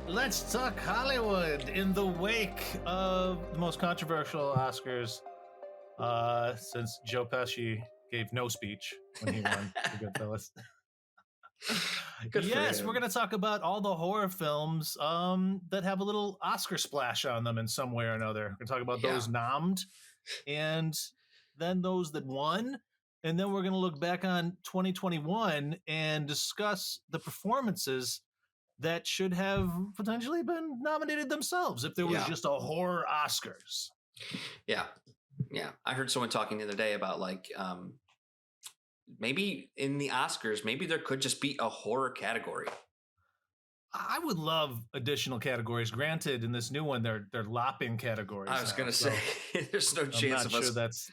Let's talk Hollywood in the wake of the most controversial Oscars since Joe Pesci gave no speech when he won for Goodfellas. Yes, we're going to talk about all the horror films that have a little Oscar splash on them in some way or another. We're going to talk about those nommed and then those that won. And then we're going to look back on 2021 and discuss the performances that should have potentially been nominated themselves if there was just a horror Oscars. Yeah. I heard someone talking the other day about maybe in the Oscars, maybe there could just be a horror category. I would love additional categories. Granted, in this new one, they're lopping categories. I was going to say, there's no chance of us. That's.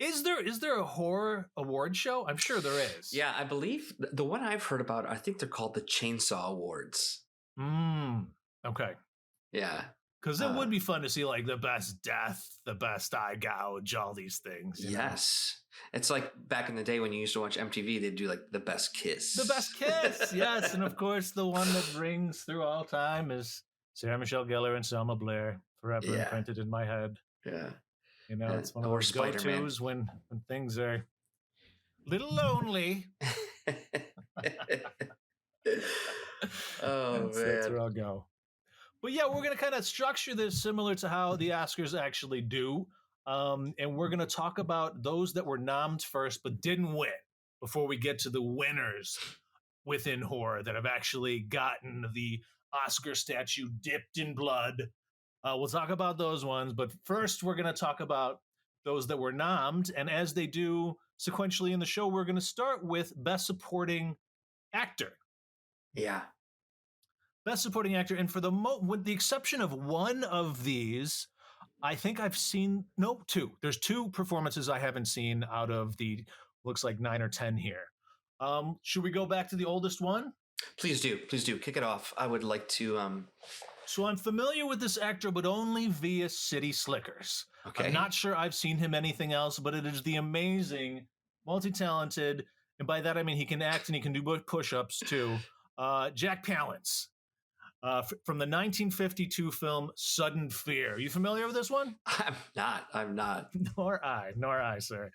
Is there a horror award show? I'm sure there is. Yeah, I believe the one I've heard about, I think they're called the Chainsaw Awards. Okay. Yeah. Because it would be fun to see like the best death, the best eye gouge, all these things. Yes. Know? It's like back in the day when you used to watch MTV, they'd do like the best kiss. The best kiss, yes. And of course, the one that rings through all time is Sarah Michelle Gellar and Selma Blair, forever imprinted in my head. Yeah. You know, it's one of those go-tos when things are a little lonely. That's where I'll go. But yeah, we're going to kind of structure this similar to how the Oscars actually do. And we're going to talk about those that were nommed first but didn't win before we get to the winners within horror that have actually gotten the Oscar statue dipped in blood. We'll talk about those ones, but first we're going to talk about those that were nommed. And as they do sequentially in the show, we're going to start with Best Supporting Actor. Yeah. Best Supporting Actor. And for with the exception of one of these, I think I've seen, two. There's two performances I haven't seen out of the, looks like 9 or 10 here. Should we go back to the oldest one? Please do. Kick it off. I would like to... So I'm familiar with this actor, but only via City Slickers. Okay. I'm not sure I've seen him anything else, but it is the amazing, multi-talented, and by that I mean he can act and he can do push-ups too, Jack Palance from the 1952 film Sudden Fear. Are you familiar with this one? I'm not. Nor I, sir.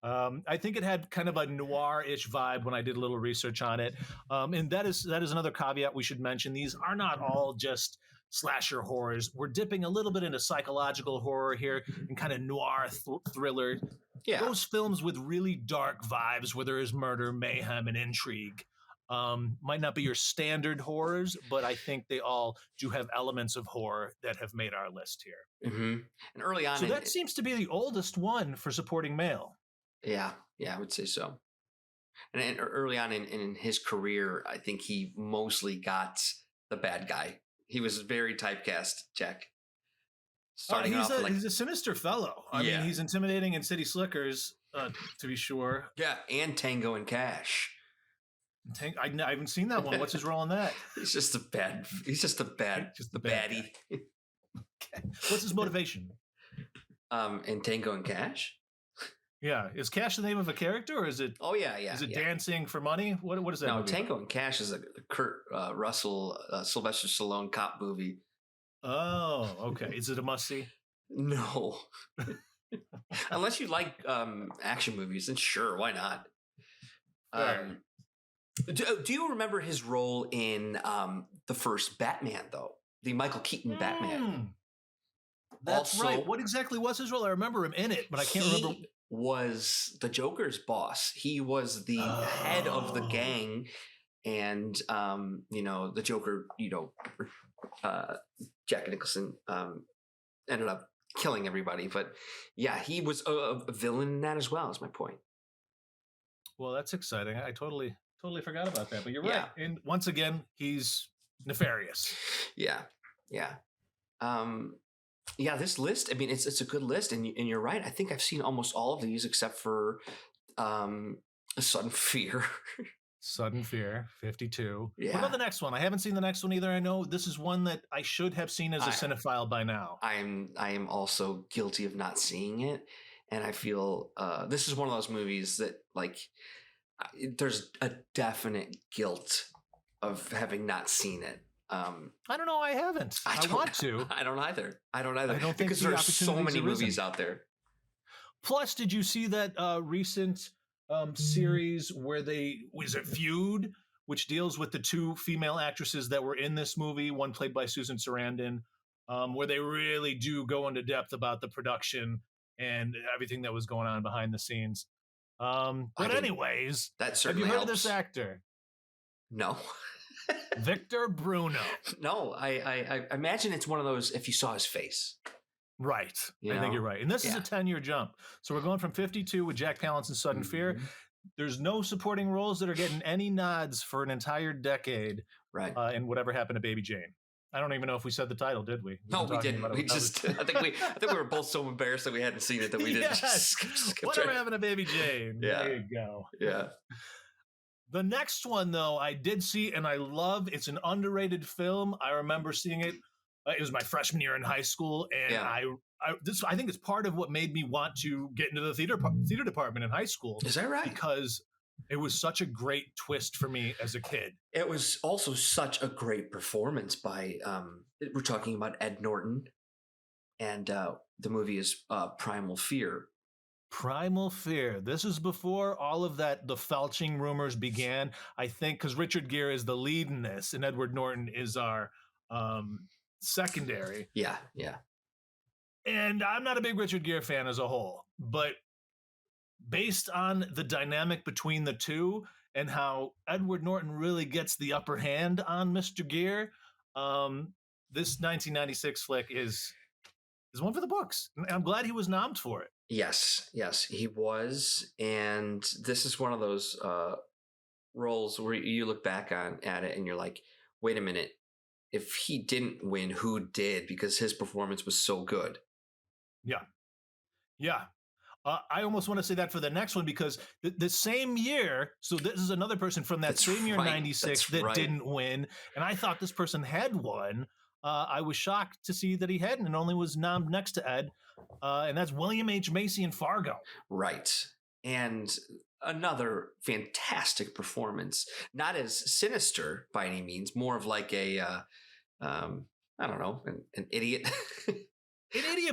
I think it had kind of a noir-ish vibe when I did a little research on it. And that is another caveat we should mention. These are not all just slasher horrors. We're dipping a little bit into psychological horror here and kind of noir thriller. Yeah. Those films with really dark vibes where there is murder, mayhem, and intrigue. Might not be your standard horrors, but I think they all do have elements of horror that have made our list here. Mm-hmm. And early on... So that seems to be the oldest one for supporting male. Yeah, I would say so. And early on in his career, I think he mostly got the bad guy. He was very typecast, Jack. He's a sinister fellow. I mean, he's intimidating in City Slickers, to be sure. Yeah, and Tango and Cash. I haven't seen that one. What's his role in that? He's just a baddie. Okay. What's his motivation? In Tango and Cash? Yeah. Is Cash the name of a character or is it? Oh, yeah. Is it dancing for money? What is that? No, Tango and Cash is a Kurt Russell, Sylvester Stallone cop movie. Oh, okay. Is it a must-see? No. Unless you like action movies, then sure, why not? Do you remember his role in the first Batman, though? The Michael Keaton Batman. That's right. What exactly was his role? I remember him in it, but I can't remember. He was the Joker's boss. He was the head of the gang. And, the Joker, Jack Nicholson ended up killing everybody. But, yeah, he was a villain in that as well, is my point. Well, that's exciting. I totally forgot about that, but you're right. And once again, he's nefarious. Yeah. This list, I mean, it's a good list, and you're right. I think I've seen almost all of these except for Sudden Fear. Sudden Fear, 52. Yeah. What about the next one? I haven't seen the next one either. I know this is one that I should have seen as a cinephile by now. I am also guilty of not seeing it, and I feel this is one of those movies that there's a definite guilt of having not seen it. I don't know. I haven't. I want to. I don't either. I don't I don't think because the there are so opportunity's many arisen. movies out there. Plus, did you see that recent series where was it Feud, which deals with the two female actresses that were in this movie, one played by Susan Sarandon, where they really do go into depth about the production and everything that was going on behind the scenes. But anyways, that have you certainly heard of helps. this actor? No. Victor Bruno. No, I imagine it's one of those if you saw his face. Right. You I know? think you're right. And this is a 10-year jump. So we're going from 52 with Jack Palance and Sudden Fear. There's no supporting roles that are getting any nods for an entire decade. Right. In Whatever Happened to Baby Jane. I don't even know if we said the title, did we? No, we didn't. We just I think we were both so embarrassed that we hadn't seen it that we didn't skip Whatever Happened to Baby Jane. Yeah. There you go. Yeah. The next one, though, I did see and I love. It's an underrated film. I remember seeing it. It was my freshman year in high school, and I think it's part of what made me want to get into the theater department in high school. Is that right? Because it was such a great twist for me as a kid. It was also such a great performance by we're talking about Ed Norton, and the movie is Primal Fear. Primal Fear. This is before all of that, the felching rumors began. I think because Richard Gere is the lead in this, and Edward Norton is our secondary. Yeah. And I'm not a big Richard Gere fan as a whole, but based on the dynamic between the two and how Edward Norton really gets the upper hand on Mr. Gere, this 1996 flick is one for the books. And I'm glad he was nommed for it. Yes, he was. And this is one of those roles where you look back at it and you're like, wait a minute. If he didn't win, who did? Because his performance was so good. Yeah. I almost want to say that for the next one because the same year, so this is another person from that same year, 96, that didn't win. And I thought this person had won. I was shocked to see that he hadn't and only was nommed next to Ed. And that's William H. Macy in Fargo. Right. And another fantastic performance. Not as sinister by any means, more of like a, I don't know, an idiot.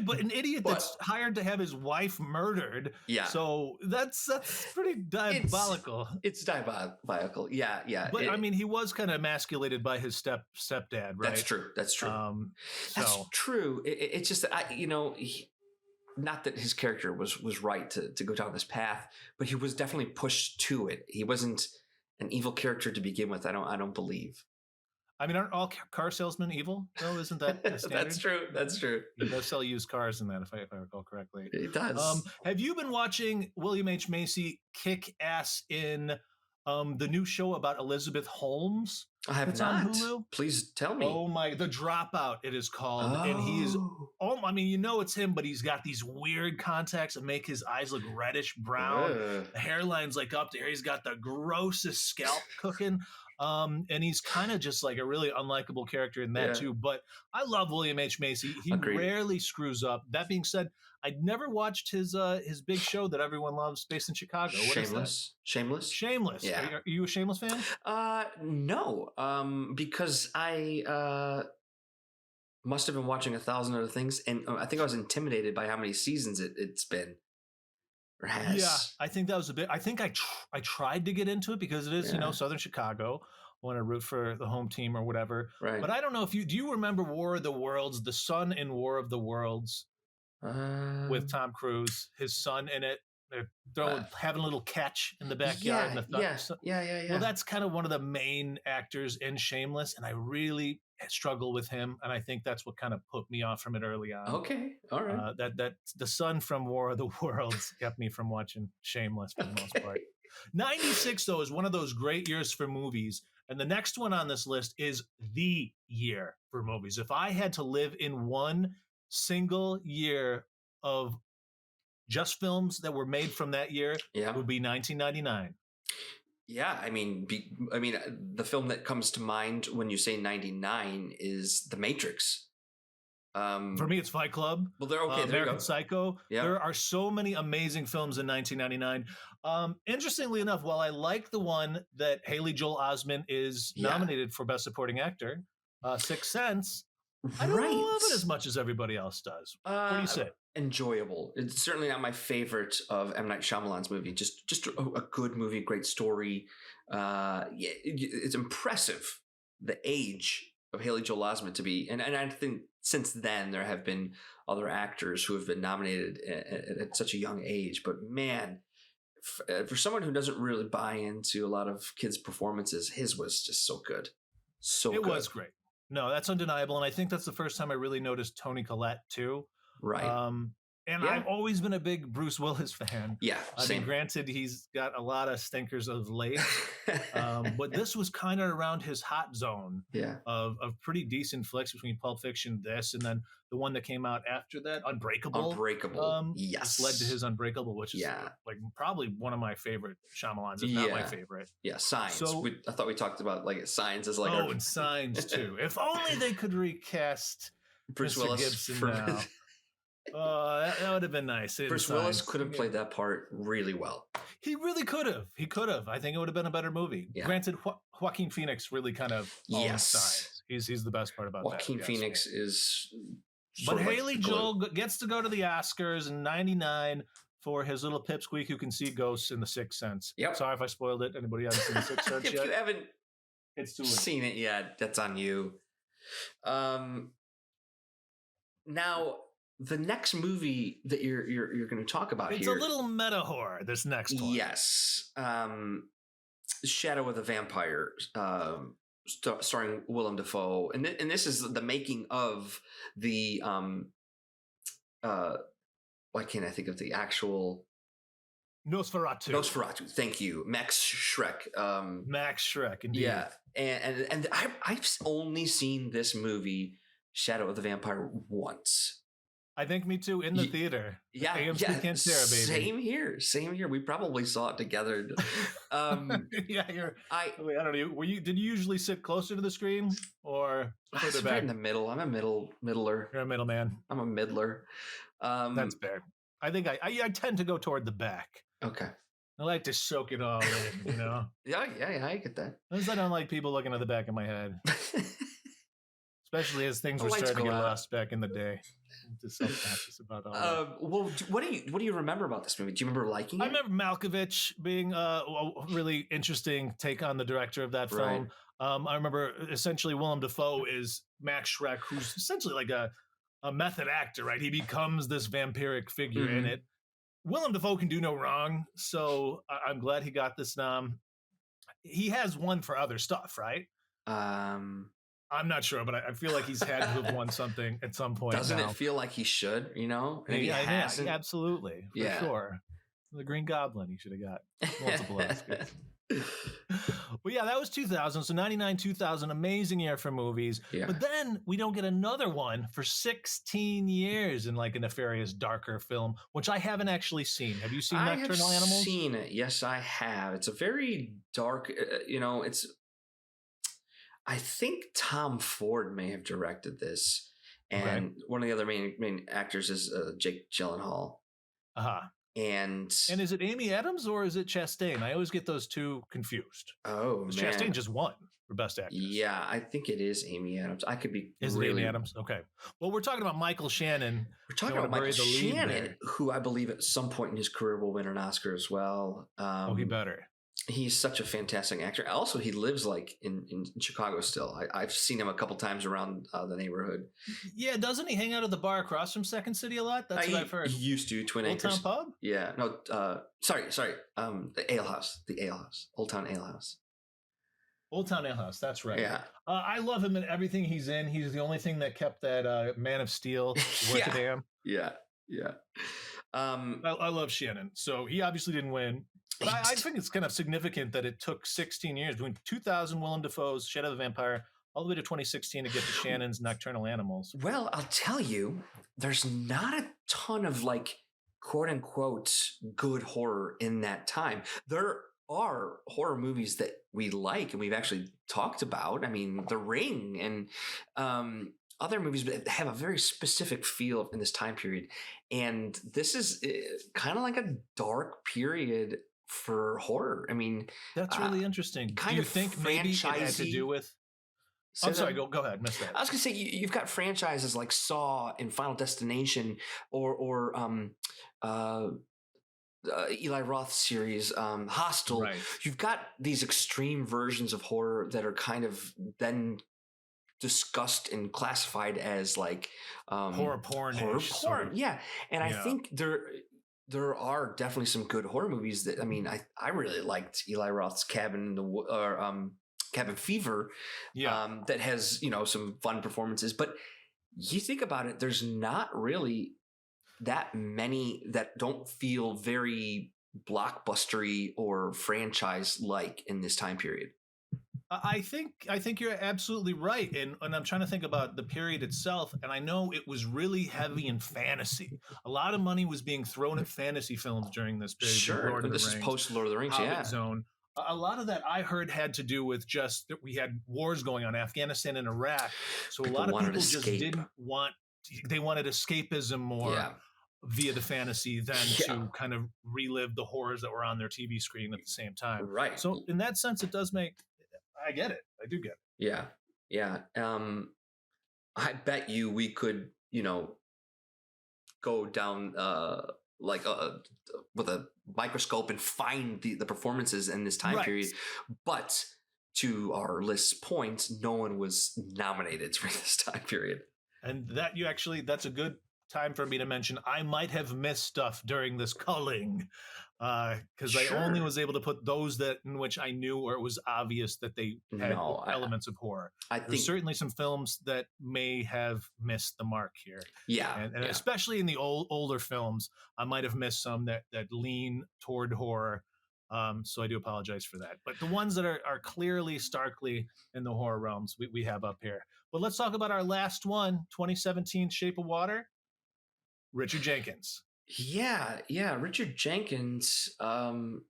But an idiot that's hired to have his wife murdered. Yeah. So that's pretty diabolical. It's diabolical. Yeah. But I mean, he was kind of emasculated by his stepdad, right? That's true. That's true. It's just that not that his character was right to go down this path, but he was definitely pushed to it. He wasn't an evil character to begin with. I don't believe. I mean, aren't all car salesmen evil? No, isn't that the standard? That's true. He does sell used cars in that, if I recall correctly. He does. Have you been watching William H. Macy kick ass in the new show about Elizabeth Holmes? I have not. On Hulu? Please tell me. Oh my, The Dropout it is called. And he's, I mean, it's him, but he's got these weird contacts that make his eyes look reddish brown. The hairline's like up there. He's got the grossest scalp cooking. And he's kind of just like a really unlikable character in that too. But I love William H. Macy. He rarely screws up. That being said, I'd never watched his big show that everyone loves based in Chicago. What Shameless. Shameless. Yeah. Are you a Shameless fan? No. Because I must have been watching 1,000 other things, and I think I was intimidated by how many seasons it's been. Has. Yeah, I think that was a bit. I think I tried to get into it because it is, Southern Chicago. I want to root for the home team or whatever. Right. But I don't know if do you remember War of the Worlds, the son in War of the Worlds with Tom Cruise, his son in it. They're having a little catch in the backyard. Yeah. Well, that's kind of one of the main actors in Shameless, and I really struggle with him, and I think that's what kind of put me off from it early on. Okay, all right. That the son from War of the Worlds kept me from watching Shameless for the most part. 96 though is one of those great years for movies, and the next one on this list is the year for movies. If I had to live in one single year of just films that were made from that year, it would be 1999. Yeah, I mean, the film that comes to mind when you say 99 is The Matrix. For me, it's Fight Club. Well, they're okay. American Psycho. Yeah. There are so many amazing films in 1999. Interestingly enough, while I like the one that Haley Joel Osment is nominated for Best Supporting Actor, Sixth Sense, I don't love it as much as everybody else does. What do you say? Enjoyable. It's certainly not my favorite of M. Night Shyamalan's movie. Just a good movie, great story. It's impressive the age of Haley Joel Osment to be, and I think since then there have been other actors who have been nominated at such a young age. But man, for someone who doesn't really buy into a lot of kids' performances, his was just so good. It was great. No, that's undeniable. And I think that's the first time I really noticed Toni Collette too. Right. And I've always been a big Bruce Willis fan. Yeah, I mean, granted, he's got a lot of stinkers of late, but this was kind of around his hot zone of pretty decent flicks between Pulp Fiction, this, and then the one that came out after that, Unbreakable. Yes. Led to his Unbreakable, which is like probably one of my favorite Shyamalans, if not my favorite. Yeah, Signs. So, I thought we talked about like Signs as like and Signs too. If only they could recast Bruce Mr. Willis Gibson now. That would have been nice. Bruce Willis could have played that part really well. He really could have. He could have. I think it would have been a better movie. Yeah. Granted, Joaquin Phoenix really kind of owns Signs. He's the best part about Joaquin Phoenix is. But Haley Joel gets to go to the Oscars in '99 for his little pipsqueak who can see ghosts in The Sixth Sense. Yep. Sorry if I spoiled it. Anybody hasn't seen The Sixth Sense yet? If you haven't seen it yet, that's on you. Now, the next movie that you're going to talk about it's a little meta horror. This next one, yes, Shadow of the Vampire, starring Willem Dafoe, and this is the making of the why can't I think of the actual Nosferatu. Thank you, Max Schreck. Max Schreck, indeed. Yeah, and I've only seen this movie, Shadow of the Vampire, once. I think me too, in the theater. Yeah, AMC Cancerra, baby. Same here. We probably saw it together. Yeah, I don't know. Did you usually sit closer to the screen or further back? Right in the middle. I'm a middler. You're a middleman. I'm a middler. That's fair. I think I tend to go toward the back. Okay. I like to soak it all in, you know? Yeah, I get that. At least I don't like people looking at the back of my head. Especially as things were starting to get lost back in the day. I'm just self-conscious about all that. Well, what do you remember about this movie? Do you remember liking it? I remember Malkovich being a really interesting take on the director of that film. Right. I remember essentially Willem Dafoe is Max Schreck, who's essentially like a method actor, right? He becomes this vampiric figure in it. Willem Dafoe can do no wrong, so I'm glad he got this nom. He has won for other stuff, right? I'm not sure, but I feel like he's had to have won something at some point. Doesn't it feel like he should, you know? Maybe he hasn't. Absolutely. For sure. The Green Goblin he should have got. Multiple Oscars. Well, yeah, that was 2000. So 99, 2000, amazing year for movies. Yeah. But then we don't get another one for 16 years in like a nefarious, darker film, which I haven't actually seen. Have you seen Nocturnal Animals? I've seen it. Yes, I have. It's a very dark, I think Tom Ford may have directed this. And one of the other main actors is Jake Gyllenhaal. Uh-huh. And is it Amy Adams or is it Chastain? I always get those two confused. Oh, man. Chastain just won for Best Actress. Yeah, I think it is Amy Adams. I could be Is it Amy Adams? Okay. Well, we're talking about Michael Shannon. We're talking about Michael Shannon, who I believe at some point in his career will win an Oscar as well. He better. He's such a fantastic actor. Also, he lives like in Chicago still. I've seen him a couple times around the neighborhood. Yeah, doesn't he hang out at the bar across from Second City a lot? That's what I've heard. He used to, Twin Acres. Old Town Pub? Yeah. No, sorry. The Ale House. The Ale House. Old Town Ale House. Old Town Ale House, that's right. Yeah. I love him in everything he's in. He's the only thing that kept that Man of Steel worth a damn. Yeah. I love Shannon. So he obviously didn't win. But I think it's kind of significant that it took 16 years between 2000, Willem Dafoe's Shadow of the Vampire, all the way to 2016 to get to Shannon's Nocturnal Animals. Well, I'll tell you, there's not a ton of like, quote unquote, good horror in that time. There are horror movies that we like and we've actually talked about. I mean, The Ring and other movies that have a very specific feel in this time period. And this is kind of like a dark period for horror. I mean, that's really interesting. Do you think maybe it had to do with I'm sorry. Go ahead. Missed that. I was gonna say you've got franchises like Saw and Final Destination, or Eli Roth's series, Hostel. Right. You've got these extreme versions of horror that are kind of then discussed and classified as like horror porn. Yeah, and I think there are definitely some good horror movies that I really liked Eli Roth's Cabin Fever, that has some fun performances. But you think about it, there's not really that many that don't feel very blockbustery or franchise like in this time period. I think you're absolutely right, and I'm trying to think about the period itself, and I know it was really heavy in fantasy. A lot of money was being thrown at fantasy films during this period. Sure, this is post Lord of the Rings, Hobbit Zone. A lot of that I heard had to do with just that we had wars going on, Afghanistan and Iraq, so a lot of people just didn't want. They wanted escapism more via the fantasy than to kind of relive the horrors that were on their TV screen at the same time. Right. So in that sense, it does make. I get it. I do get it. Yeah. I bet you we could, go down with a microscope and find the performances in this time period. But to our list's point, no one was nominated for this time period. And that's a good time for me to mention. I might have missed stuff during this culling. Because I only was able to put those in which I knew or it was obvious that they had elements of horror. There's certainly some films that may have missed the mark here. And especially in the older films, I might have missed some that lean toward horror. So I do apologize for that. But the ones that are clearly, starkly in the horror realms, we have up here. But let's talk about our last one, 2017 Shape of Water, Richard Jenkins. Yeah. Richard Jenkins, also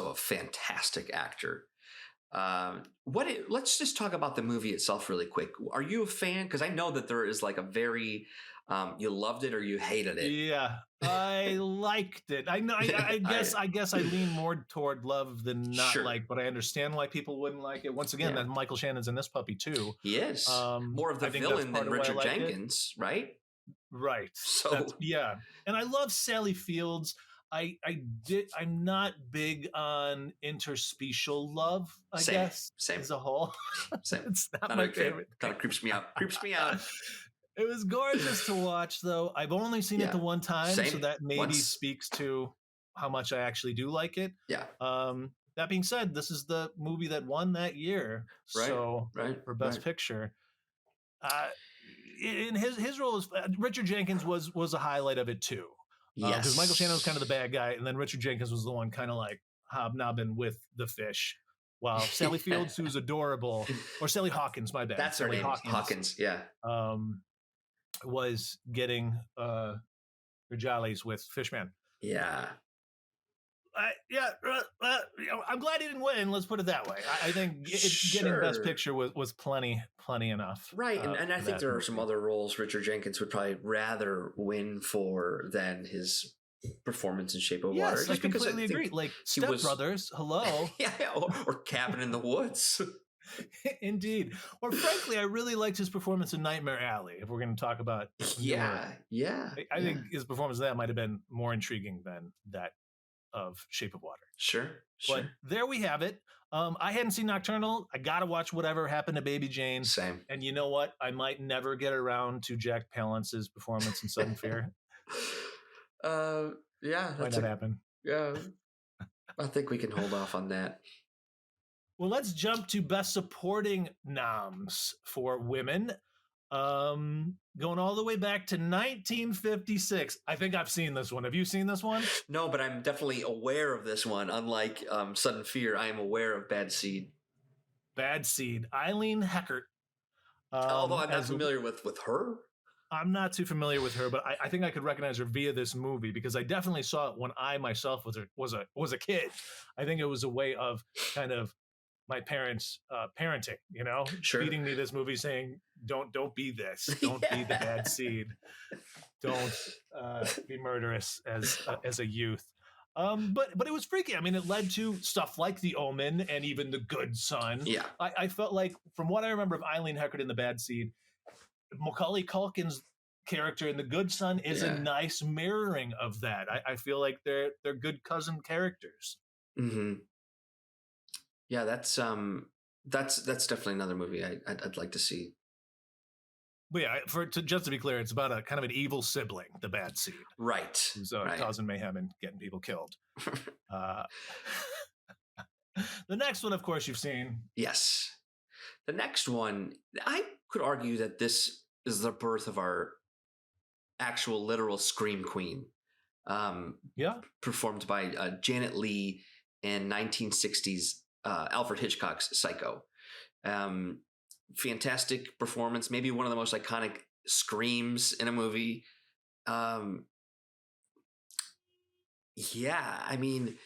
a fantastic actor. Let's just talk about the movie itself really quick. Are you a fan? Because I know that there is like a very, you loved it or you hated it. Yeah, I liked it. I know. I guess I lean more toward love than not like, but I understand why people wouldn't like it. Once again, that Michael Shannon's in this puppy too. He is more of the villain than Richard Jenkins, right? Right. So and I love Sally Fields. I'm not big on interspecial love. I guess as a whole. It's not my favorite. Kind of creeps me out. It was gorgeous to watch, though. I've only seen it the one time, so that maybe speaks to how much I actually do like it. That being said, this is the movie that won that year. For Best Picture. In his role as Richard Jenkins was a highlight of it too. Because Michael Shannon was kind of the bad guy, and then Richard Jenkins was the one kind of like hobnobbing with the fish, while Sally Fields, who's adorable, or Sally Hawkins, my bad. That's her name. Hawkins. Was getting her jollies with Fishman. I'm glad he didn't win. Let's put it that way. I think getting Best Picture was plenty enough. Right, and I think there are some other roles Richard Jenkins would probably rather win for than his performance in Shape of Water. Yes, I completely agree. Like Step Brothers, hello. Or Cabin in the Woods. Indeed. Or frankly, I really liked his performance in Nightmare Alley, if we're going to talk about I think his performance in that might have been more intriguing than that of Shape of Water. Sure. But there we have it. I hadn't seen Nocturnal. I got to watch Whatever Happened to Baby Jane. Same. And you know what? I might never get around to Jack Palance's performance in Sudden Fear. Might not happen. Yeah. I think we can hold off on that. Well, let's jump to Best Supporting noms for women. Going all the way back to 1956. I think I've seen this one. Have you seen this one? No, but I'm definitely aware of this one. Unlike Sudden Fear, I am aware of Bad Seed. Bad Seed. Eileen Heckert. Although I'm not familiar with her. I'm not too familiar with her, but I think I could recognize her via this movie because I definitely saw it when I myself was a kid. I think it was a way of kind of my parents' parenting, feeding me this movie, saying, "Don't be this. Don't be the bad seed. Don't be murderous as a youth." But it was freaky. I mean, it led to stuff like The Omen and even The Good Son. Yeah. I felt like, from what I remember of Eileen Heckard in The Bad Seed, Macaulay Culkin's character in The Good Son is a nice mirroring of that. I feel like they're good cousin characters. Mm-hmm. Yeah, that's definitely another movie I'd like to see. But yeah, just to be clear, it's about a kind of an evil sibling, the Bad Seed, right? Who's causing mayhem and getting people killed. The next one, of course, you've seen. Yes, the next one, I could argue that this is the birth of our actual literal scream queen. Performed by Janet Leigh in 1960s Alfred Hitchcock's Psycho. Fantastic performance, maybe one of the most iconic screams in a movie. I mean,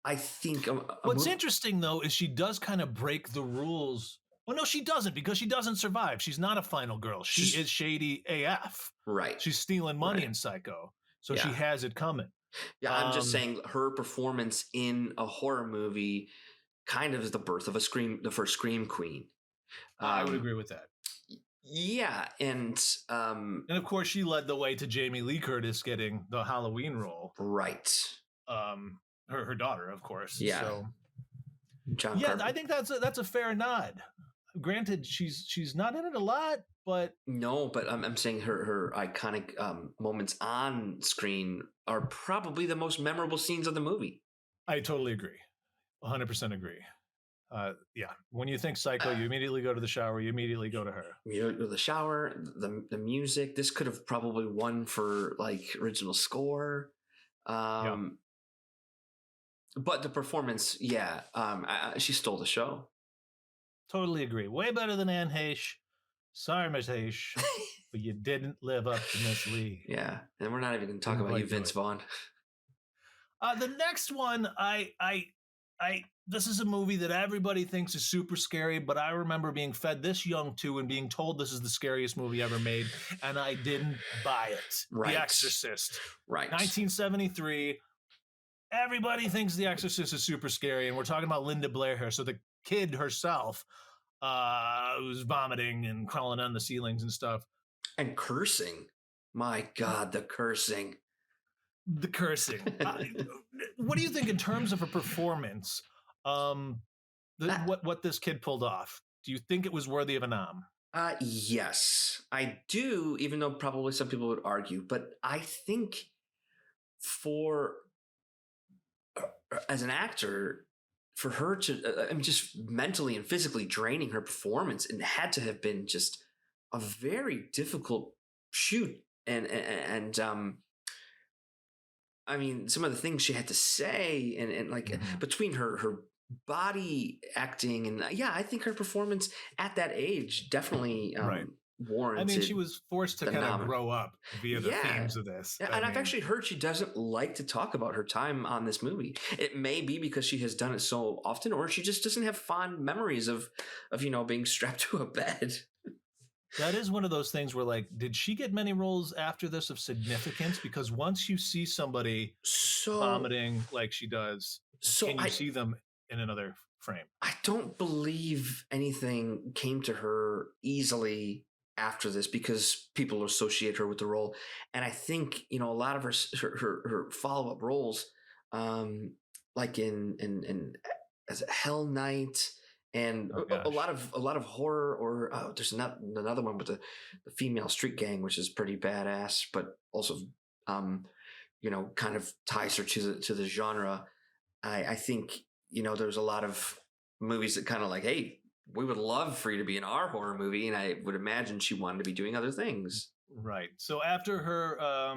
I think what's interesting though is she does kind of break the rules. Well, no, she doesn't, because she doesn't survive. She's not a final girl. She is shady AF. Right. She's stealing money in Psycho, so she has it coming. Yeah, I'm just saying her performance in a horror movie kind of is the birth of the first scream queen. I would agree with that. Yeah, and of course she led the way to Jamie Lee Curtis getting the Halloween role. Right. Her daughter, of course. Yeah. So, John Carpenter. I think that's a fair nod. Granted, she's not in it a lot, but no. But I'm saying her iconic moments on screen are probably the most memorable scenes of the movie. I totally agree. 100% agree. When you think Psycho, you immediately go to the shower. You immediately go to her. You go to the shower. The music. This could have probably won for like original score. But the performance, she stole the show. Totally agree. Way better than Anne Heche. Sorry, Miss Heche, but you didn't live up to Miss Lee. Yeah, and we're not even going to talk about you, Vince Vaughn. The next one, this is a movie that everybody thinks is super scary, but I remember being fed this young too and being told this is the scariest movie ever made, and I didn't buy it. Right. The Exorcist. Right. 1973. Everybody thinks The Exorcist is super scary, and we're talking about Linda Blair here. So the kid herself, who's vomiting and crawling on the ceilings and stuff. And cursing. My God, the cursing. The cursing. What do you think in terms of a performance? What this kid pulled off? Do you think it was worthy of a nom? Yes, I do, even though probably some people would argue. But I think as an actor, for her to, just mentally and physically draining her performance, and had to have been just a very difficult shoot. And I mean, some of the things she had to say and like between her body acting and I think her performance at that age definitely warranted. I mean, she was forced to kind of grow up via the themes of this. And I've actually heard she doesn't like to talk about her time on this movie. It may be because she has done it so often, or she just doesn't have fond memories of being strapped to a bed. That is one of those things where, like, did she get many roles after this of significance? Because once you see somebody vomiting like she does, can you see them in another frame? I don't believe anything came to her easily after this because people associate her with the role. And I think, a lot of her follow-up roles, like in as a Hell Night, and a lot of horror, or there's another one with the female street gang, which is pretty badass, but also kind of ties her to the genre. I think there's a lot of movies that kind of like, hey, we would love for you to be in our horror movie, and I would imagine she wanted to be doing other things. Right. So after her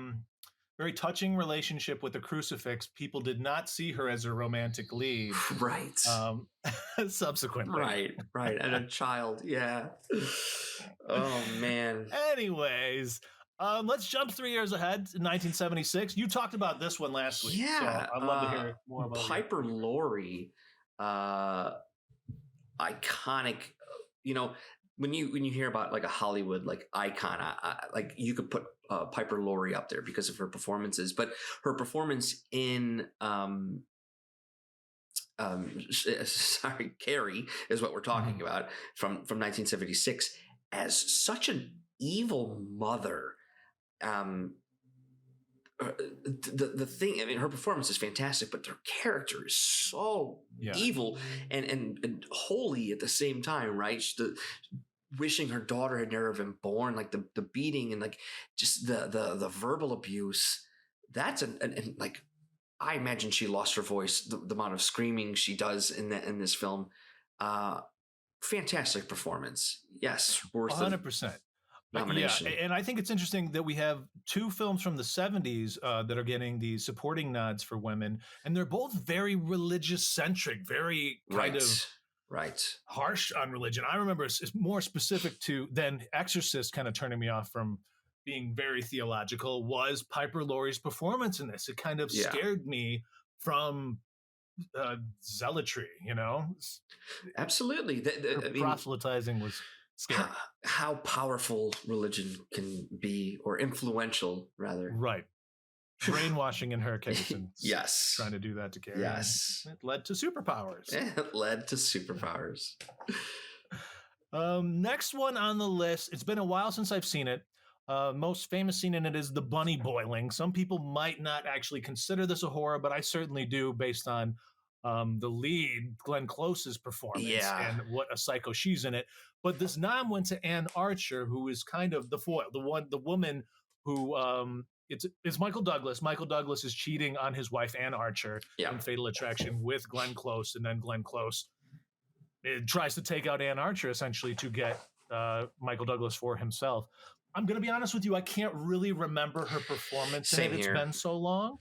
very touching relationship with the crucifix, people did not see her as a romantic lead. Right. Subsequently. Right. And a child. Yeah. Oh, man. Anyways, let's jump 3 years ahead in 1976. You talked about this one last week. Yeah. So I'd love to hear more about Piper Laurie, iconic, when you hear about like a Hollywood like icon, like you could put Piper Laurie up there because of her performances, but her performance in sorry, Carrie is what we're talking about from 1976 as such an evil mother. The thing, I mean, her performance is fantastic, but her character is so evil and holy at the same time, right? Wishing her daughter had never been born, like the beating and like just the verbal abuse. That's and like I imagine she lost her voice. The amount of screaming she does in this film, fantastic performance. Yes, worth 100%. nomination. Yeah, and I think it's interesting that we have two films from the 70s that are getting the supporting nods for women, and they're both very religious centric, very kind of harsh on religion. I remember it's more specific to than Exorcist kind of turning me off from being very theological was Piper Laurie's performance in this. It kind of scared me from zealotry, you know? Absolutely. Proselytizing was scary. How powerful religion can be, or influential, rather. Right. Brainwashing in her case. And yes. Trying to do that to Carrie. Yes. It led to superpowers. It led to superpowers. Next one on the list. It's been a while since I've seen it. Most famous scene in it is the bunny boiling. Some people might not actually consider this a horror, but I certainly do based on the lead, Glenn Close's performance and what a psycho she's in it. But this nom went to Anne Archer, who is kind of the foil, the woman who it's Michael Douglas. Michael Douglas is cheating on his wife, Anne Archer, in Fatal Attraction with Glenn Close, and then Glenn Close tries to take out Anne Archer essentially to get Michael Douglas for himself. I'm going to be honest with you. I can't really remember her performance. It's been so long.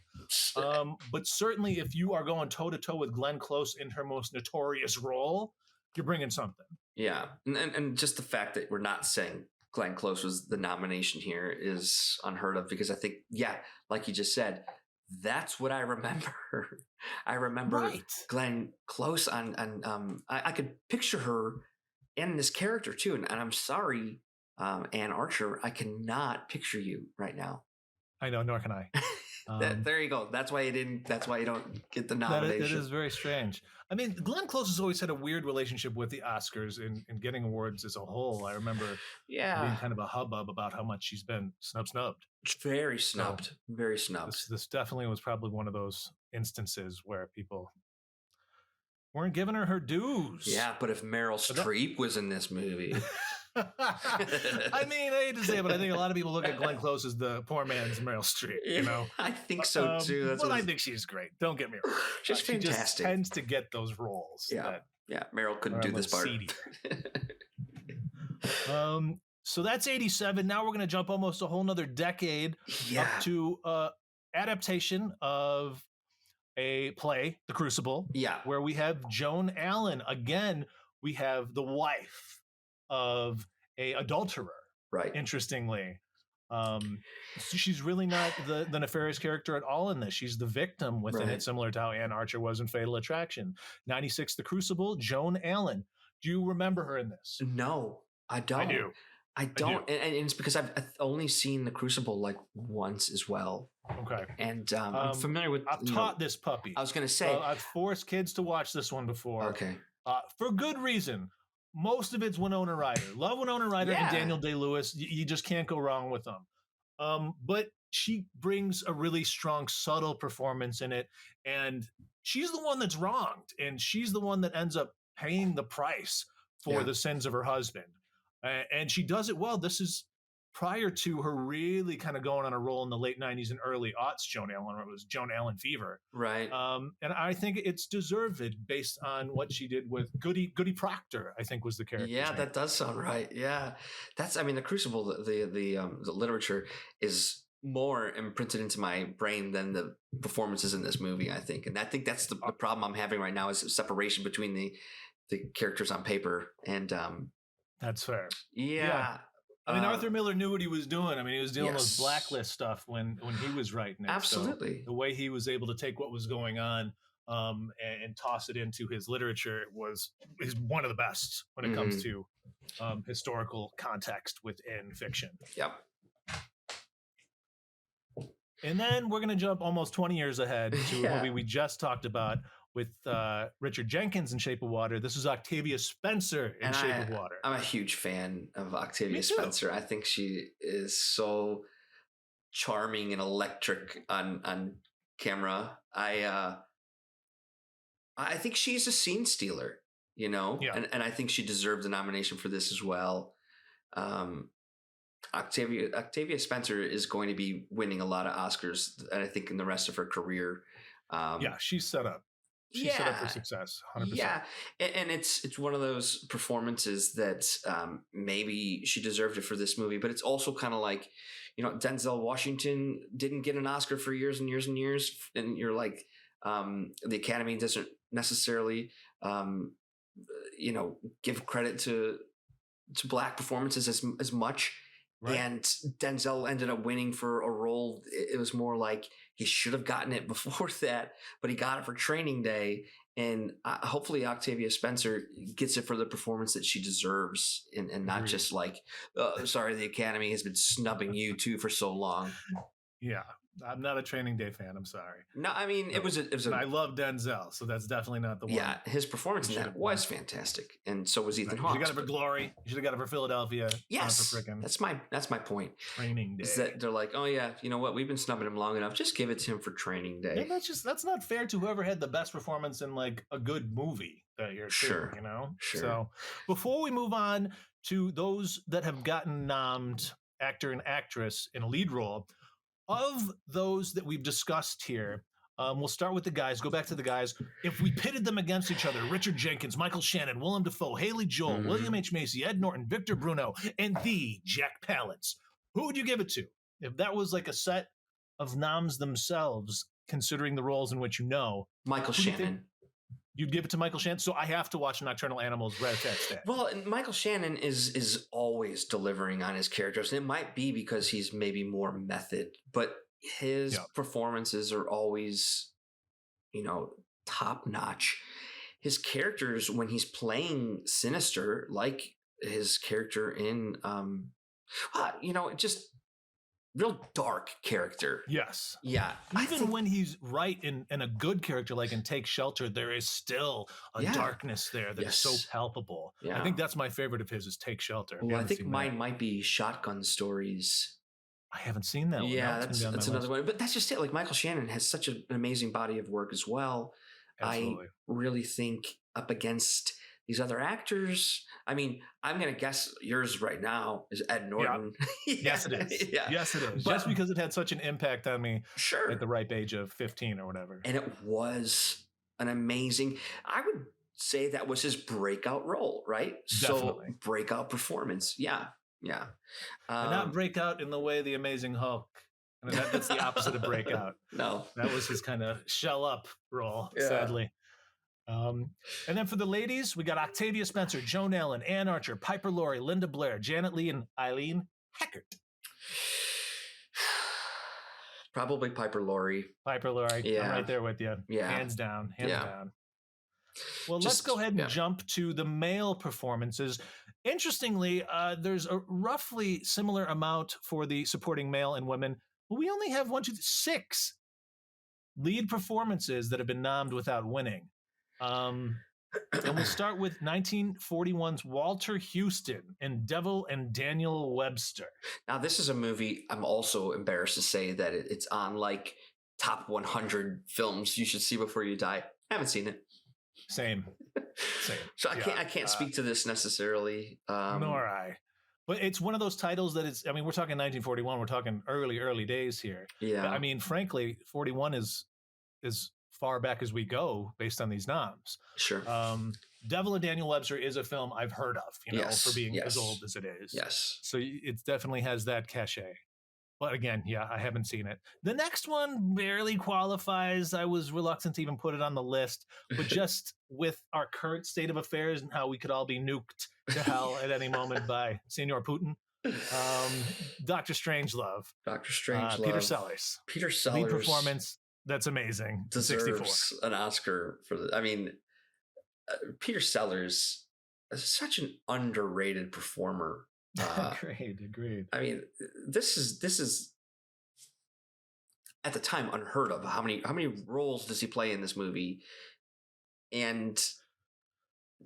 But certainly if you are going toe to toe with Glenn Close in her most notorious role, you're bringing something. Yeah. And just the fact that we're not saying Glenn Close was the nomination here is unheard of, because I think, like you just said, that's what I remember. I remember Glenn Close I could picture her in this character too. And I'm sorry, Anne Archer, I cannot picture you right now. I know, nor can I. There you go. That's why you don't get the nomination. It is very strange. I mean, Glenn Close has always had a weird relationship with the Oscars and getting awards as a whole. I remember being kind of a hubbub about how much she's been snubbed. Very snubbed. So, very snubbed. This definitely was probably one of those instances where people weren't giving her dues. Yeah, but if Meryl Streep was in this movie... I mean, I hate to say it, but I think a lot of people look at Glenn Close as the poor man's Meryl Streep, you know? I think so too. I think she's great. Don't get me wrong. She's fantastic. She just tends to get those roles. Yeah. Meryl couldn't do this part. So that's 87. Now we're going to jump almost a whole nother decade up to adaptation of a play, The Crucible, where we have Joan Allen. Again, we have the wife of a adulterer, interestingly. She's really not the nefarious character at all in this. She's the victim within it, similar to how Anne Archer was in Fatal Attraction. 96, The Crucible, Joan Allen. Do you remember her in this? No, I don't. I don't. And it's because I've only seen The Crucible like once as well. Okay. And I'm familiar with... I've taught this puppy. I was going to say... I've forced kids to watch this one before. Okay. For good reason. Most of it's Winona Ryder. Love Winona Ryder and Daniel Day-Lewis. You just can't go wrong with them. But she brings a really strong, subtle performance in it. And she's the one that's wronged. And she's the one that ends up paying the price for the sins of her husband. And she does it well. This is prior to her really kind of going on a roll in the late 90s and early aughts, Joan Allen. It was Joan Allen fever. Right. And I think it's deserved based on what she did with Goody Proctor, I think was the character. Yeah, that does sound right. Yeah. The Crucible, the literature is more imprinted into my brain than the performances in this movie, I think. And I think that's the problem I'm having right now is separation between the characters on paper and... That's fair. Yeah. I mean, Arthur Miller knew what he was doing. I mean, he was doing those Blacklist stuff when he was writing it. Absolutely. So the way he was able to take what was going on and toss it into his literature is one of the best when it comes to historical context within fiction. Yep. And then we're going to jump almost 20 years ahead to a movie we just talked about with Richard Jenkins in Shape of Water. This is Octavia Spencer in Shape of Water. I'm a huge fan of Octavia Spencer. I think she is so charming and electric on camera. I think she's a scene stealer, you know, and I think she deserved the nomination for this as well. Octavia Spencer is going to be winning a lot of Oscars, and I think in the rest of her career. She's set up. She's set up for success, 100%. Yeah, and it's one of those performances that maybe she deserved it for this movie, but it's also kind of like, you know, Denzel Washington didn't get an Oscar for years and years and years, and you're like, the Academy doesn't necessarily, give credit to Black performances as much. Right. And Denzel ended up winning for a role. It was more like he should have gotten it before that, but he got it for Training Day. And hopefully Octavia Spencer gets it for the performance that she deserves, and not just like, sorry, the Academy has been snubbing you too for so long. Yeah. I'm not a Training Day fan. I'm sorry. No, I mean, it was I love Denzel, so that's definitely not the one. Yeah, his performance in that was fantastic, and so was Ethan Hawke. You got it for Glory. You should have got it for Philadelphia. Yes, for frickin'. That's my point. Training Day. Is that they're like, oh yeah, you know what? We've been snubbing him long enough. Just give it to him for Training Day. Yeah, that's not fair to whoever had the best performance in like a good movie that year. Sure, you know. Sure. So before we move on to those that have gotten nommed, actor and actress in a lead role. Of those that we've discussed here, we'll start with the guys. Go back to the guys. If we pitted them against each other, Richard Jenkins, Michael Shannon, Willem Dafoe, Haley Joel, William H. Macy, Ed Norton, Victor Bruno, and the Jack Palance, who would you give it to? If that was like a set of noms themselves, considering the roles in which you know. Michael Shannon. You'd give it to Michael Shannon? So I have to watch Nocturnal Animals Rat-a-tat-stat. Well, and Michael Shannon is always delivering on his characters. And it might be because he's maybe more method, but his performances are always, you know, top notch. His characters, when he's playing sinister, like his character in, just real dark character. Yes. Yeah. Even when he's right in a good character, like in Take Shelter, there is still a darkness there that is so palpable. Yeah. I think that's my favorite of his is Take Shelter. Well, I think mine might be Shotgun Stories. I haven't seen that one. Yeah, that's another one. But that's just it. Like Michael Shannon has such an amazing body of work as well. Absolutely. I really think up against these other actors, I mean, I'm going to guess yours right now is Ed Norton. Yeah. Yes, it is. Yeah. Yes, it is. But, just because it had such an impact on me at the ripe age of 15 or whatever. And it was an amazing, I would say that was his breakout role, right? Definitely. So breakout performance. Yeah. Yeah. And not breakout in the way the Amazing Hulk. I mean, that's the opposite of breakout. No. That was his kind of shell up role, sadly. And then for the ladies, we got Octavia Spencer, Joan Allen, Ann Archer, Piper Laurie, Linda Blair, Janet Leigh, and Eileen Heckert. Probably Piper Laurie. Piper Laurie. Yeah. I'm right there with you. Yeah. Hands down. Hands down. Well, let's go ahead and jump to the male performances. Interestingly, there's a roughly similar amount for the supporting male and women, but we only have 6 lead performances that have been nommed without winning. And we'll start with 1941's Walter Houston in Devil and Daniel Webster. Now, this is a movie I'm also embarrassed to say that it's on like top 100 films you should see before you die. I haven't seen it. Same. So I can't speak to this necessarily. Nor I. But it's one of those titles that it's, I mean, we're talking 1941. We're talking early days here. Yeah. I mean, frankly, 41 is far back as we go based on these noms. Sure. Devil and Daniel Webster is a film I've heard of, for being as old as it is. Yes. So it definitely has that cachet. But again, I haven't seen it. The next one barely qualifies. I was reluctant to even put it on the list, but just with our current state of affairs and how we could all be nuked to hell at any moment by Senor Putin. Dr. Strangelove. Dr. Strangelove. Peter Sellers. Lead performance. That's amazing. Deserves 64. an Oscar for the. I mean, Peter Sellers is such an underrated performer. Agreed. I mean, this is at the time unheard of. How many roles does he play in this movie? And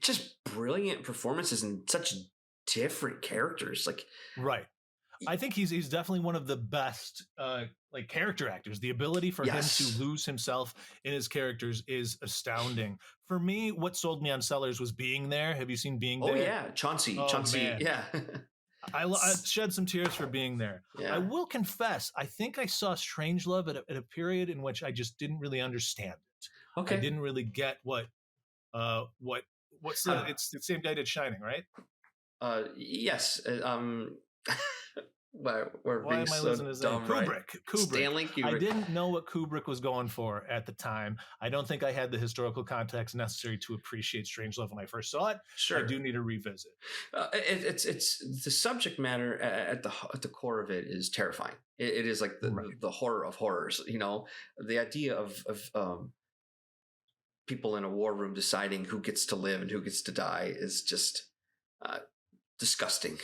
just brilliant performances and such different characters. Like, right. I think he's definitely one of the best like character actors. The ability for him to lose himself in his characters is astounding. For me, what sold me on Sellers was Being There. Have you seen Being There? Oh yeah, Chauncey. Man. Yeah. I shed some tears for Being There. Yeah. I will confess, I think I saw Strangelove at a period in which I just didn't really understand it. Okay. I didn't really get what's it's the same guy did Shining, right? Yes. Why am I losing his name? Kubrick. Stanley Kubrick. I didn't know what Kubrick was going for at the time. I don't think I had the historical context necessary to appreciate Strangelove when I first saw it. Sure. I do need a revisit. It's the subject matter at the core of it is terrifying. It is like the horror of horrors. You know, the idea of people in a war room deciding who gets to live and who gets to die is just disgusting.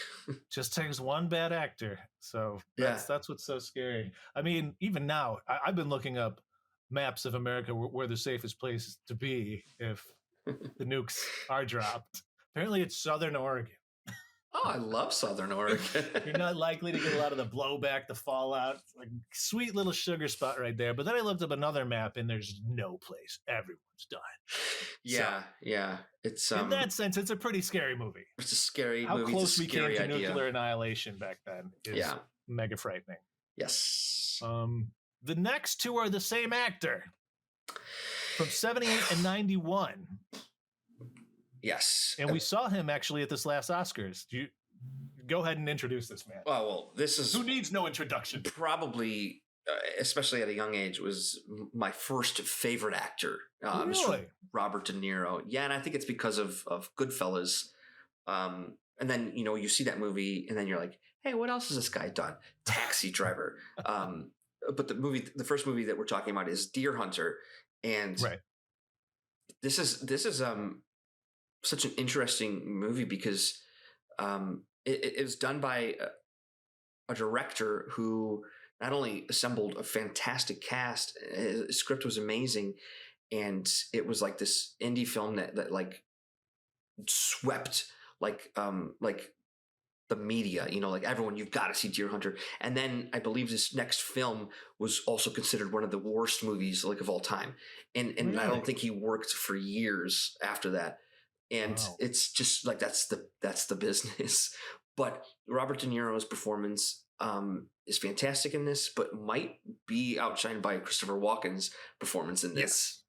Just takes one bad actor. So that's what's so scary. I mean, even now, I've been looking up maps of America where the safest place to be if the nukes are dropped. Apparently it's Southern Oregon. Oh, I love Southern Oregon. You're not likely to get a lot of the blowback, the fallout. Like, sweet little sugar spot right there. But then I looked up another map and there's no place. Everyone's done. Yeah. It's in that sense, it's a pretty scary movie. It's a scary movie. How close we came to idea. Nuclear annihilation back then is mega frightening. Yes. The next two are the same actor from 78 and 91. Yes. And we saw him actually at this last Oscars. You go ahead and introduce this man. Oh, well, this is... Who needs no introduction? Probably, especially at a young age, was my first favorite actor. Really? Robert De Niro. Yeah, and I think it's because of Goodfellas. And then, you know, you see that movie and then you're like, hey, what else has this guy done? Taxi Driver. But the first movie that we're talking about is Deer Hunter. And this is such an interesting movie because it was done by a director who not only assembled a fantastic cast, his script was amazing, and it was like this indie film that like swept like the media, you know, like everyone, you've got to see Deer Hunter. And then I believe this next film was also considered one of the worst movies like of all time, and really? I don't think he worked for years after that. And it's just like that's the business. But Robert De Niro's performance is fantastic in this, but might be outshined by Christopher Walken's performance in this.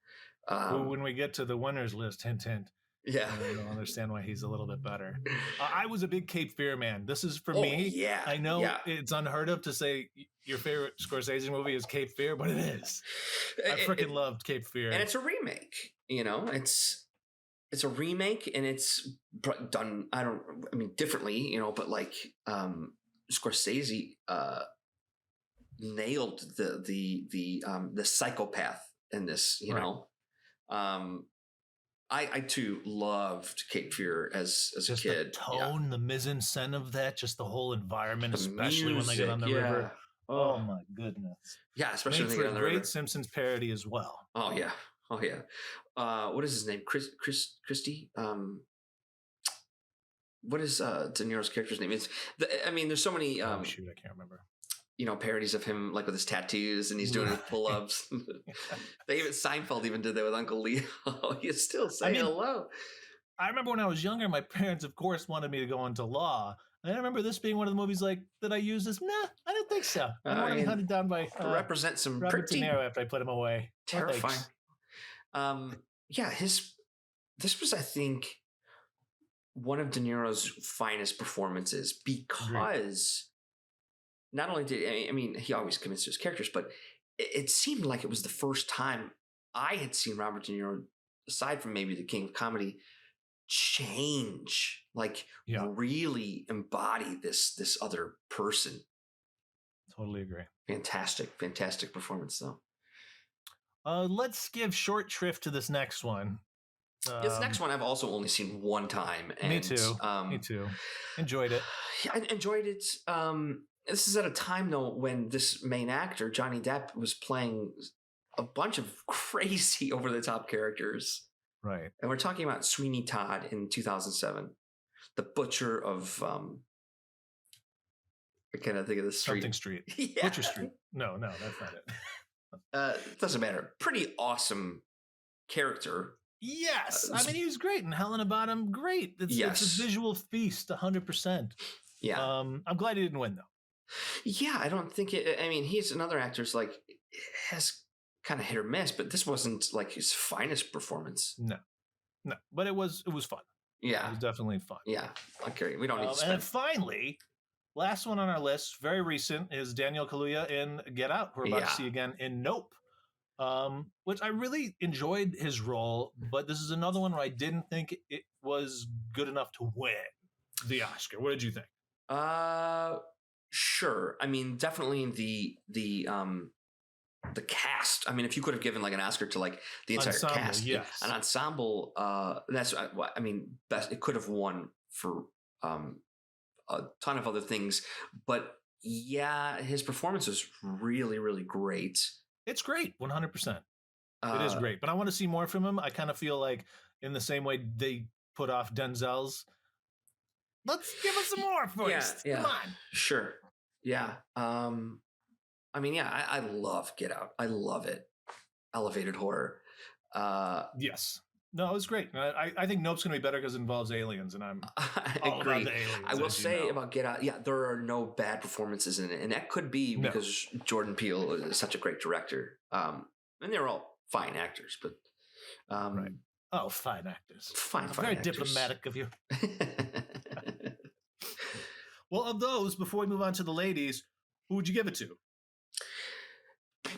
When we get to the winners list, hint, hint. Yeah, you'll understand why he's a little bit better. I was a big Cape Fear man. This is for me. Yeah, I know it's unheard of to say your favorite Scorsese movie is Cape Fear, but it is. I freaking loved Cape Fear, and it's a remake. You know, it's a remake, and it's done. I mean, differently. You know, but like Scorsese nailed the psychopath in this. You know. I too loved Cape Fear as a kid. The tone, the mise-en-scène of that, just the whole environment, especially when they get on the river. Oh my goodness! Yeah, especially when they get on the river. Great Simpsons parody as well. Oh yeah. What is his name? Christie. What is De Niro's character's name? There's so many. I can't remember. You know, parodies of him like with his tattoos and he's doing his pull-ups. Seinfeld even did that with Uncle Leo. You still say hello. I remember when I was younger, my parents, of course, wanted me to go into law. And I remember this being one of the movies like that I used as, I don't think so. I don't want to be hunted down by represent some Robert De Niro after I put him away. Terrifying. This was, I think, one of De Niro's finest performances because not only did he always commits to his characters, but it seemed like it was the first time I had seen Robert De Niro, aside from maybe the King of Comedy, change, really embody this other person. Totally agree. Fantastic performance though. Let's give short shrift to this next one. This next one I've also only seen one time. And, me too. Me too. Enjoyed it. I enjoyed it. This is at a time though when this main actor Johnny Depp was playing a bunch of crazy over the top characters. Right. And we're talking about Sweeney Todd in 2007, the butcher of I can't think of the street. Something Street. Yeah. Butcher Street. No, that's not it. It doesn't matter. Pretty awesome character. Yes. I mean, he was great. And Helena Bonham, great. It's a visual feast, 100%. Yeah. I'm glad he didn't win, though. Yeah, I don't think it. I mean, he's another actor's like has kind of hit or miss, but this wasn't like his finest performance. No, but it was fun. Yeah, it was definitely fun. Yeah, okay, we don't need to spend. And then finally, last one on our list, very recent, is Daniel Kaluuya in Get Out. We're about to see again in Nope, which I really enjoyed his role, but this is another one where I didn't think it was good enough to win the Oscar. What did you think? Sure. I mean, definitely the cast. I mean, if you could have given like an Oscar to like the entire ensemble, cast, yes. an ensemble, that's I mean, best. It could have won for a ton of other things, but yeah, his performance was really, really great. It's great, 100%. It is great, but I want to see more from him. I kind of feel like in the same way they put off Denzel's. Let's give us some more first. Yeah. Come on. Sure. Yeah. I mean, yeah, I love Get Out. I love it. Elevated horror. Yes. No, it was great. I think Nope's going to be better because it involves aliens, and I agree. About the aliens, I will say about Get Out, yeah, there are no bad performances in it. And that could be because Jordan Peele is such a great director. And they're all fine actors, but... right. Oh, fine actors. Fine very actors. Diplomatic of you. Well, of those, before we move on to the ladies, who would you give it to? I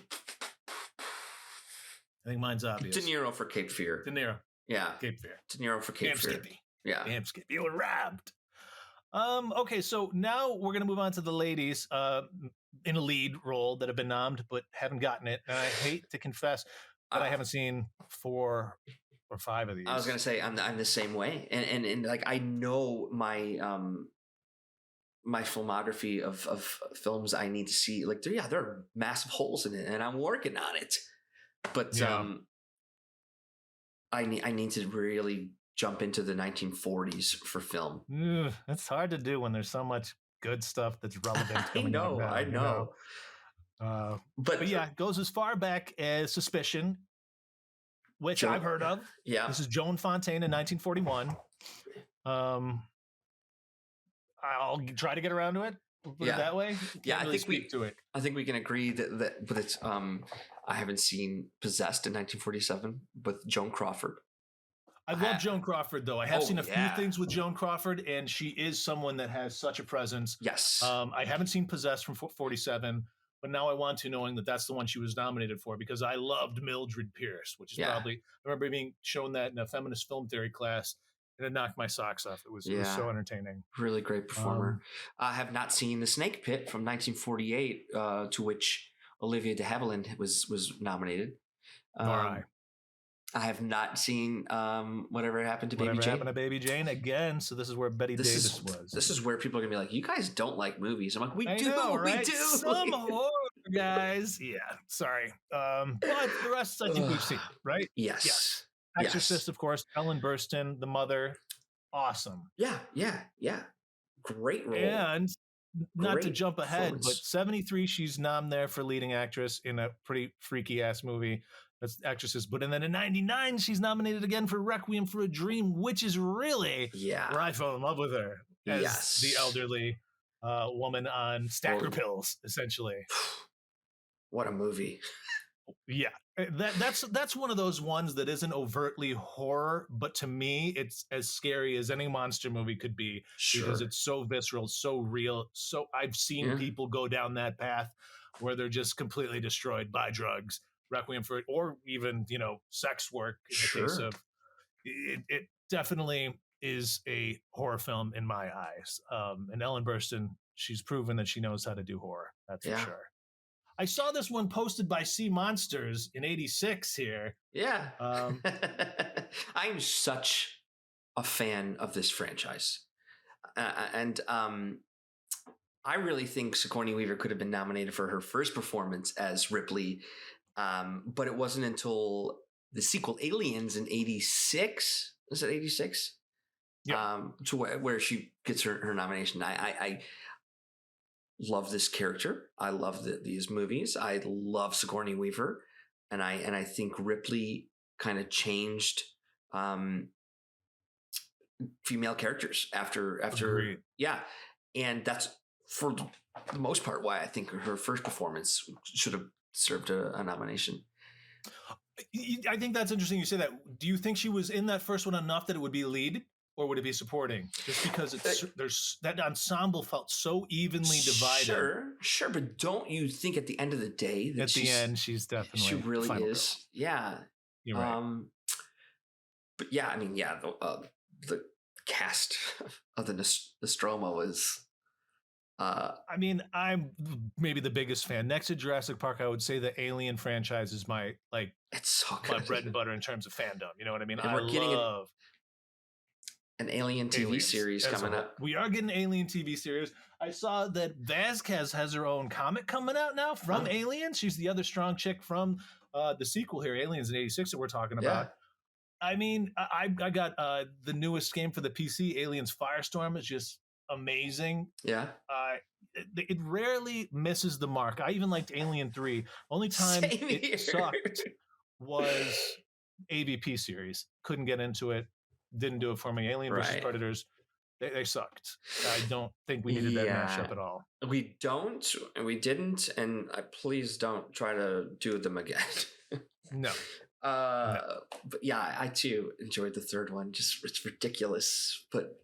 think mine's obvious. De Niro for Cape Fear. De Niro. Yeah. Cape Fear. De Niro for Cape Fear. Skippy. Yeah. Damn Skippy. You were robbed. Okay, so now we're going to move on to the ladies in a lead role that have been nommed but haven't gotten it. And I hate to confess that I haven't seen 4 or 5 of these. I was going to say I'm the same way. And like I know my my filmography of films I need to see. Like there are massive holes in it and I'm working on it. But I need to really jump into the 1940s for film. It's hard to do when there's so much good stuff that's relevant. I know. But yeah, it goes as far back as Suspicion, which I've heard of. Yeah. This is Joan Fontaine in 1941. I'll try to get around to it. Put it that way. Yeah, really I think we can agree that but it's I haven't seen Possessed in 1947 with Joan Crawford. I love Joan Crawford, though. I have seen a few things with Joan Crawford, and she is someone that has such a presence. Yes. I haven't seen Possessed from 47, but now I want to, knowing that that's the one she was nominated for, because I loved Mildred Pierce, which is probably, I remember being shown that in a feminist film theory class, and it knocked my socks off. It was so entertaining. Really great performer. I have not seen The Snake Pit from 1948, to which Olivia de Havilland was nominated. I have not seen Whatever Happened to Baby Jane. Whatever Happened to Baby Jane again. So this is where Betty Davis was. This is where people are gonna be like, "You guys don't like movies." I'm like, "We do, right? We do." Some horror, guys. Yeah, sorry. But the rest, I think we've seen, right? Yes. Exorcist, of course. Ellen Burstyn, the mother, awesome. Yeah. Great role. And not to jump ahead, but 73, she's nom there for leading actress in a pretty freaky ass movie. That's Exorcist. But then in 99, she's nominated again for Requiem for a Dream, which is really where I fell in love with her as the elderly woman on stacker pills, essentially. What a movie. Yeah, that's one of those ones that isn't overtly horror, but to me, it's as scary as any monster movie could be because it's so visceral, so real. So I've seen people go down that path where they're just completely destroyed by drugs, Requiem for it, or even sex work. In the case of it, definitely is a horror film in my eyes. And Ellen Burstyn, she's proven that she knows how to do horror. That's for sure. I saw this one posted by Sea Monsters in '86 here. Yeah. I'm such a fan of this franchise. And I really think Sigourney Weaver could have been nominated for her first performance as Ripley, but it wasn't until the sequel Aliens in '86. Was it '86? Yeah. To where she gets her nomination. I love this character. I love these movies. I love Sigourney Weaver, and I think Ripley kind of changed female characters after Agreed. yeah, and that's for the most part why I think her first performance should have served a nomination. I think that's interesting you say that. Do you think she was in that first one enough that it would be lead, or would it be supporting? Just because there's that ensemble felt so evenly divided. Sure, but don't you think at the end of the day that at the end she's definitely she really is girl. Yeah, you're right. But yeah, I mean, yeah, the cast of the Nostromo was I mean, I'm maybe the biggest fan. Next to Jurassic Park, I would say the Alien franchise is my it's so my bread and butter in terms of fandom. You know what I mean? And we're getting an Alien TV series coming up. We are getting an Alien TV series. I saw that Vasquez has her own comic coming out now from Alien. She's the other strong chick from the sequel here, Aliens in '86 that we're talking about. I mean, I got the newest game for the PC, Aliens Firestorm, is just amazing. Yeah. It rarely misses the mark. I even liked Alien 3. Only time it sucked was AVP series. Couldn't get into it. Didn't do it for me. Alien versus Predators, they sucked. I don't think we needed that matchup at all. We don't, and we didn't, and please don't try to do them again. No. But yeah, I too enjoyed the third one. Just it's ridiculous, but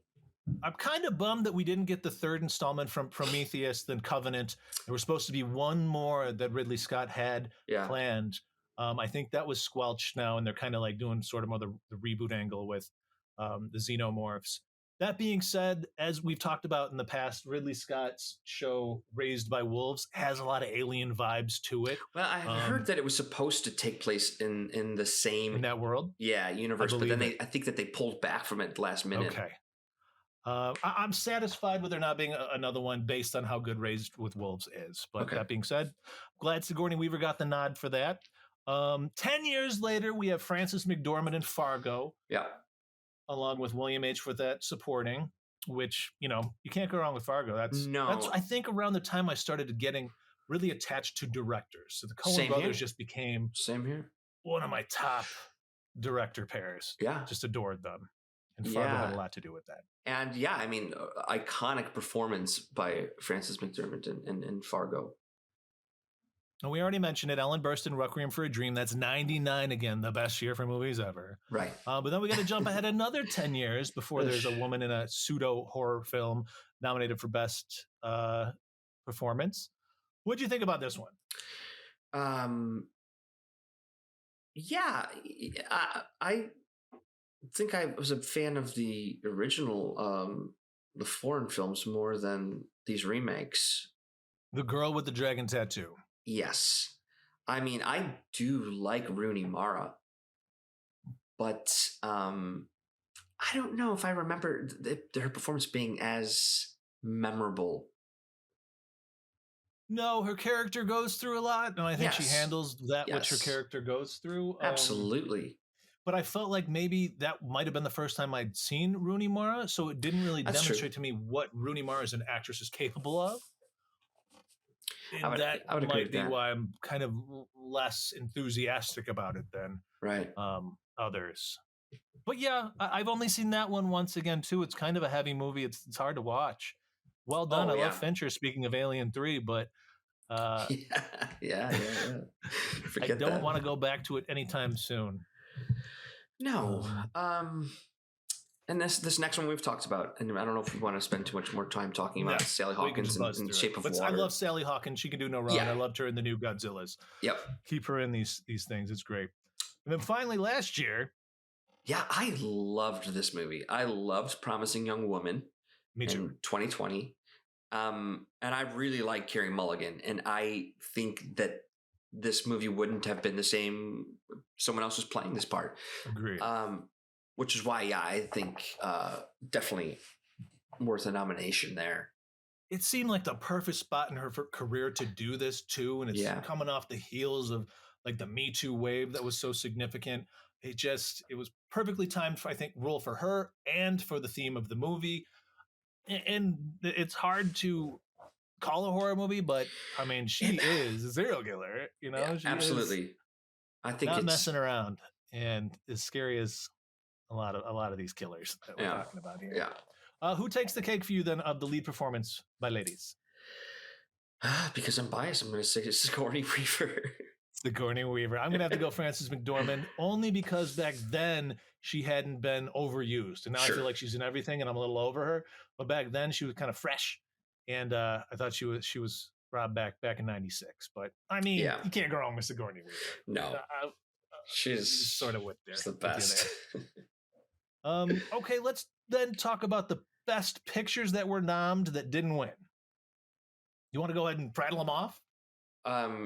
I'm kind of bummed that we didn't get the third installment from Prometheus, then Covenant. There was supposed to be one more that Ridley Scott had planned. I think that was squelched now, and they're kind of like doing sort of more the reboot angle with the xenomorphs. That being said, as we've talked about in the past, Ridley Scott's show Raised by Wolves has a lot of alien vibes to it. Well, I heard that it was supposed to take place in the same in that world, universe, but then I think that they pulled back from it last minute. Okay. I'm satisfied with there not being another one based on how good Raised with Wolves is. But that being said, glad Sigourney Weaver got the nod for that. 10 years later, we have Frances McDormand in Fargo. Yeah. Along with William H. for that supporting, which, you can't go wrong with Fargo. That's I think around the time I started getting really attached to directors. So the Coen brothers just became one of my top director pairs. Yeah. Just adored them. And Fargo had a lot to do with that. And yeah, I mean, iconic performance by Frances McDormand in Fargo. And we already mentioned it. Ellen Burstyn, Requiem for a Dream. That's 99 again, the best year for movies ever. Right. But then we got to jump ahead another 10 years before there's a woman in a pseudo horror film nominated for best performance. What'd you think about this one? Yeah, I think I was a fan of the original, the foreign films more than these remakes. The Girl with the Dragon Tattoo. Yes. I mean, I do like Rooney Mara, but I don't know if I remember her performance being as memorable. No, her character goes through a lot, and I think she handles that which her character goes through. Absolutely. But I felt like maybe that might have been the first time I'd seen Rooney Mara, so it didn't really demonstrate to me what Rooney Mara as an actress is capable of. And I would might be why I'm kind of less enthusiastic about it than others. But yeah, I've only seen that one once again too. It's kind of a heavy movie. It's hard to watch. Well done. I love Fincher. Speaking of Alien 3, but I don't want to go back to it anytime soon. No. And this next one we've talked about, and I don't know if we want to spend too much more time talking about Sally Hawkins in Shape of Water. I love Sally Hawkins. She can do no wrong. I loved her in the new Godzillas. Yep. Keep her in these things. It's great. And then finally last year. Yeah, I loved this movie. I loved Promising Young Woman. Me too. In 2020. And I really like Carey Mulligan, and I think that this movie wouldn't have been the same if someone else was playing this part. Agreed. Which is why, yeah, I think definitely worth a nomination there. It seemed like the perfect spot in her career to do this too, and it's coming off the heels of like the Me Too wave that was so significant. It was perfectly timed, I think, role for her and for the theme of the movie. And it's hard to call a horror movie, but I mean, she is a serial killer. You know, yeah, she absolutely. I think not messing around, and as scary as a lot of these killers that we're talking about here. Yeah. Who takes the cake for you then of the lead performance by ladies? Because I'm biased, I'm going to say it's Sigourney Weaver. Sigourney Weaver. I'm going to have to go Frances McDormand only because back then she hadn't been overused. And now I feel like she's in everything and I'm a little over her. But back then she was kind of fresh. And I thought she was brought back in 96. But I mean, you can't go wrong with Sigourney Weaver. No. She's sort of with there. She's the best. Okay, let's then talk about the best pictures that were nommed that didn't win. You want to go ahead and prattle them off?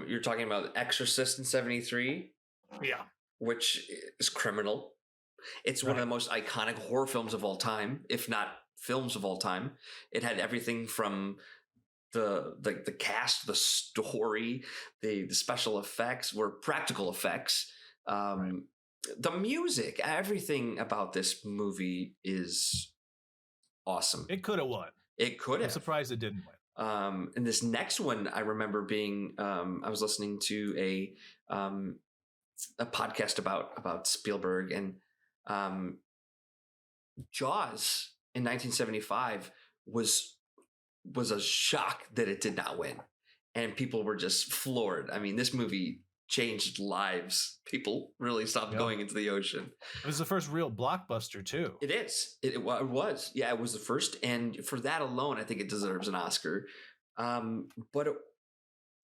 You're talking about Exorcist in 73? Yeah. Which is criminal. It's one of the most iconic horror films of all time, if not films of all time. It had everything from the cast, the story, the special effects were practical effects. The music, everything about this movie is awesome. It could have won. It could have. I'm surprised it didn't win. And this next one, I remember being, I was listening to a podcast about Spielberg, and Jaws in 1975 was a shock that it did not win, and people were just floored. I mean, this movie changed lives. People really stopped going into the ocean. It was the first real blockbuster too. It is. It was. Yeah, it was the first. And for that alone, I think it deserves an Oscar. But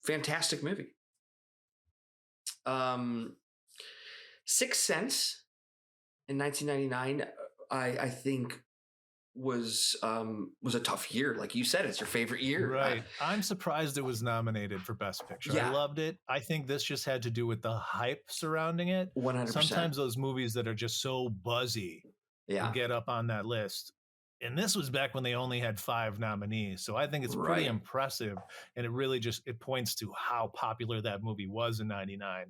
fantastic movie. Sixth Sense in 1999, I think was a tough year. Like you said, it's your favorite year. Right. I'm surprised it was nominated for Best Picture. I loved it. I think this just had to do with the hype surrounding it. 100%. Sometimes those movies that are just so buzzy get up on that list. And this was back when they only had 5 nominees. So I think it's pretty impressive. And it really it points to how popular that movie was in 99.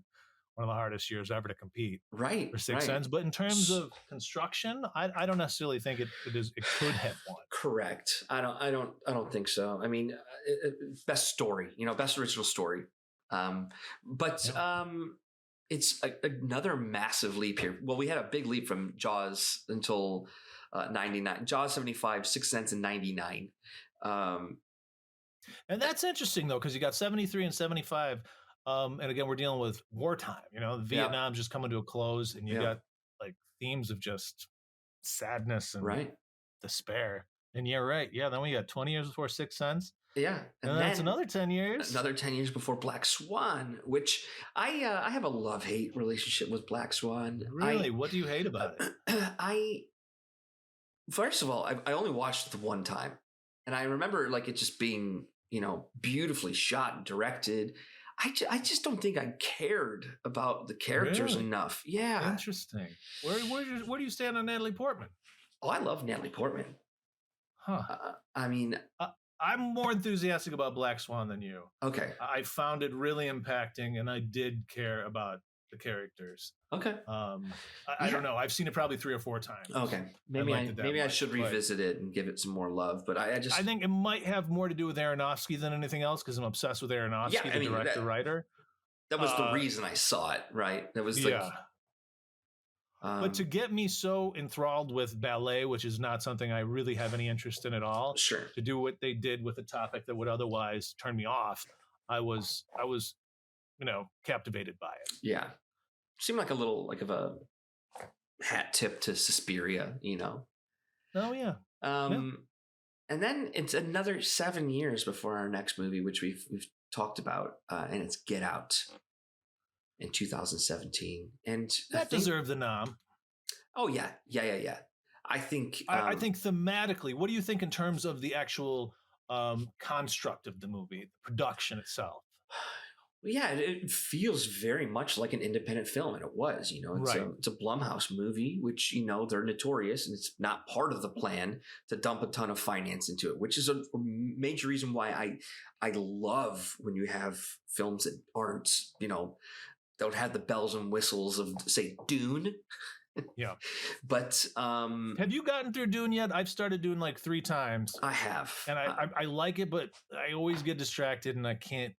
One of the hardest years ever to compete for Sixth Sense. But in terms of construction, I don't necessarily think it could have won. Correct. I don't think so. I mean, best story, best original story. It's another massive leap here. Well, we had a big leap from Jaws until 99. Jaws 75, Sixth Sense in 99. And that's interesting though, because you got 73 and 75. And again, we're dealing with wartime, Vietnam's just coming to a close, and you got like themes of just sadness and despair. And then we got 20 years before Sixth Sense. Yeah. And then it's another 10 years. Another 10 years before Black Swan, which I have a love-hate relationship with Black Swan. Really? What do you hate about it? First of all, I only watched it the one time. And I remember like it just being, beautifully shot and directed. I just don't think I cared about the characters enough. Yeah. Interesting. Where do you stand on Natalie Portman? Oh, I love Natalie Portman. Huh. I'm more enthusiastic about Black Swan than you. Okay. I found it really impacting, and I did care about the characters. Okay. I don't know. I've seen it probably 3 or 4 times. Okay. Maybe I should revisit it and give it some more love. But I think it might have more to do with Aronofsky than anything else, because I'm obsessed with Aronofsky, the director writer. That was the reason I saw it, right? That was like. But to get me so enthralled with ballet, which is not something I really have any interest in at all, to do what they did with a topic that would otherwise turn me off, I was captivated by it. Yeah. Seemed like a little of a hat tip to Suspiria, Oh yeah. And then it's another 7 years before our next movie, which we've talked about, and it's Get Out in 2017, and that deserved the nom. Oh yeah. I think I think thematically, what do you think in terms of the actual construct of the movie, the production itself. Yeah, it feels very much like an independent film, and it was. It's a Blumhouse movie, which they're notorious, and it's not part of the plan to dump a ton of finance into it, which is a major reason why I love when you have films that aren't don't have the bells and whistles of, say, Dune. Yeah. But have you gotten through Dune yet? I've started Dune like 3 times. I have, and I like it, but I always get distracted and I can't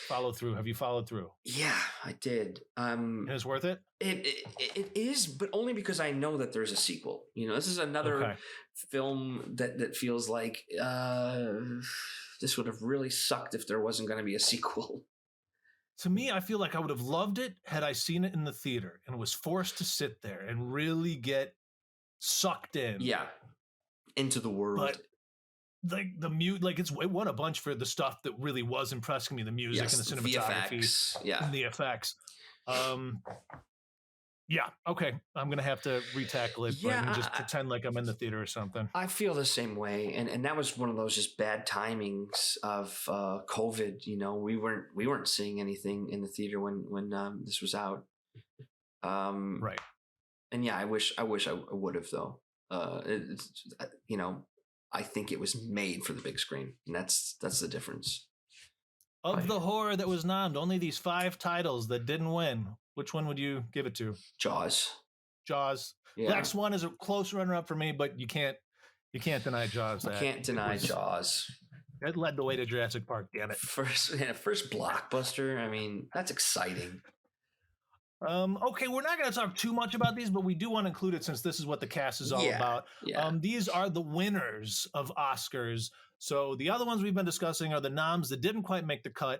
follow through. Have you followed through? Yeah, I did. And it's worth it? It is, but only because I know that there's a sequel. This is another film that feels like this would have really sucked if there wasn't going to be a sequel. To me, I feel like I would have loved it had I seen it in the theater and was forced to sit there and really get sucked in. Yeah, into the world. But it won a bunch for the stuff that really was impressing me, the music and the cinematography, VFX, and the effects. Yeah, okay. I'm going to have to retackle it, but just pretend like I'm in the theater or something. I feel the same way. And that was one of those just bad timings of COVID. We weren't seeing anything in the theater when this was out. Right. And yeah, I wish I would have, though. I think it was made for the big screen, and that's the difference. Of the horror that was nommed, only these 5 titles that didn't win. Which one would you give it to? Jaws. Yeah. Black Swan is a close runner-up for me, but you can't deny Jaws. I can't deny Jaws. It led the way to Jurassic Park. Damn it! First blockbuster. I mean, that's exciting. Okay, we're not going to talk too much about these, but we do want to include it since this is what the cast is all about. Yeah. These are the winners of Oscars. So the other ones we've been discussing are the noms that didn't quite make the cut.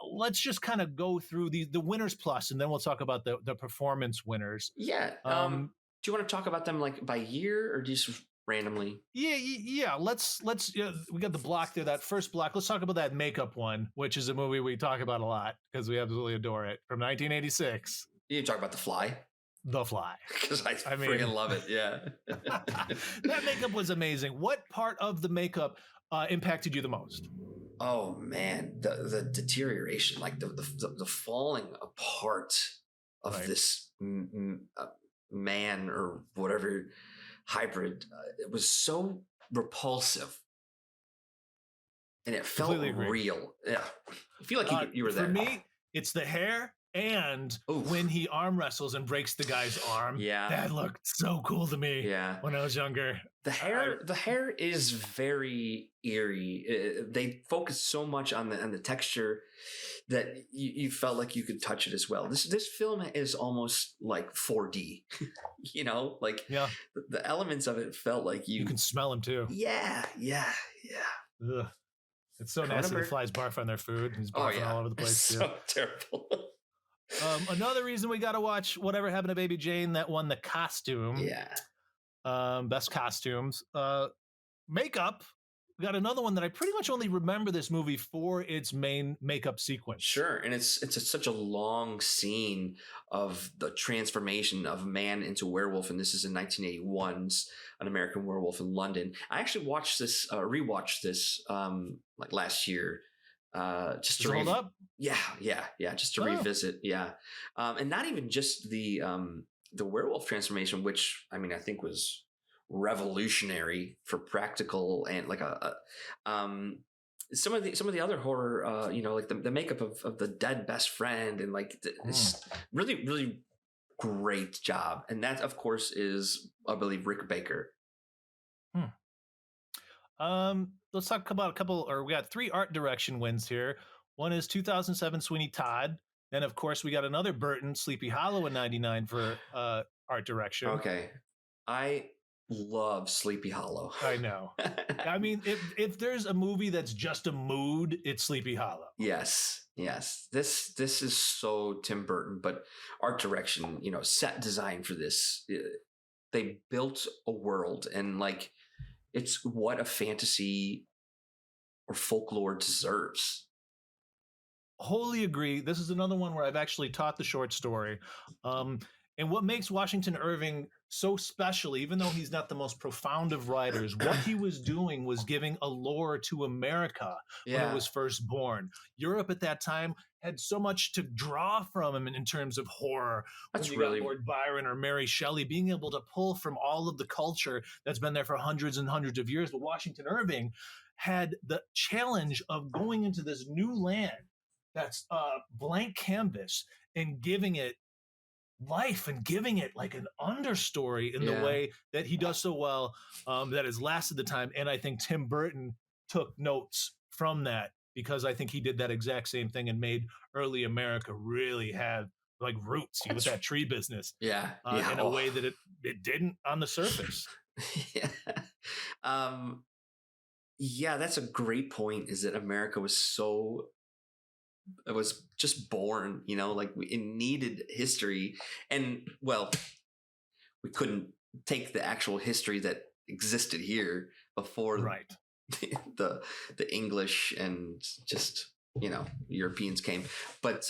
Let's just kind of go through the winners plus, and then we'll talk about the performance winners. Yeah. Do you want to talk about them like by year or just randomly? Yeah. Let's we got the block there, that first block. Let's talk about that makeup one, which is a movie we talk about a lot because we absolutely adore it, from 1986. You talk about The Fly? The Fly. Because I freaking love it, yeah. That makeup was amazing. What part of the makeup impacted you the most? Oh man, the deterioration, like the falling apart of this man or whatever hybrid. It was so repulsive, and it felt real. Yeah, I feel like you were there. For me, it's the hair. And when he arm wrestles and breaks the guy's arm, that looked so cool to me. Yeah, when I was younger. The hair is very eerie. They focus so much on the texture that you felt like you could touch it as well. This film is almost like 4D. The elements of it felt like you can smell them too. Yeah. Ugh. It's so nasty. The flies barf on their food. He's barfing all over the place. It's too. So terrible. Another reason we got to watch Whatever Happened to Baby Jane, that won the costume. Yeah. Best costumes. Makeup. We got another one that I pretty much only remember this movie for its main makeup sequence. Sure. And it's such a long scene of the transformation of man into werewolf. And this is in 1981's An American Werewolf in London. I actually rewatched this like last year. Just to hold up? Yeah. Just to revisit. Yeah. And not even just the werewolf transformation, which I think was revolutionary for practical and like some of the other horror, like the makeup of the dead best friend and like this really, really great job. And that of course is, I believe, Rick Baker. Let's talk about we got 3 art direction wins here. One is 2007 Sweeney Todd. Then, of course, we got another Burton, Sleepy Hollow in 99 for art direction. Okay. I love Sleepy Hollow. I know. if there's a movie that's just a mood, it's Sleepy Hollow. Yes. This is so Tim Burton, but art direction, set design for this. They built a world and like, it's what a fantasy or folklore deserves. Wholly agree. This is another one where I've actually taught the short story. And what makes Washington Irving so special, even though he's not the most profound of writers. What he was doing was giving a lore to America when it was first born. Europe at that time had so much to draw from him in terms of horror. That's when you got Lord Byron or Mary Shelley, being able to pull from all of the culture that's been there for hundreds and hundreds of years. But Washington Irving had the challenge of going into this new land that's blank canvas and giving it life and giving it like an understory in the way that he does so well, that has lasted the time. And I think Tim Burton took notes from that, because I think he did that exact same thing and made early America really have like roots with that tree business in a way that it didn't on the surface. That's a great point, is that America was it was just born, like it needed history. And well, we couldn't take the actual history that existed here before the English and just, Europeans came. But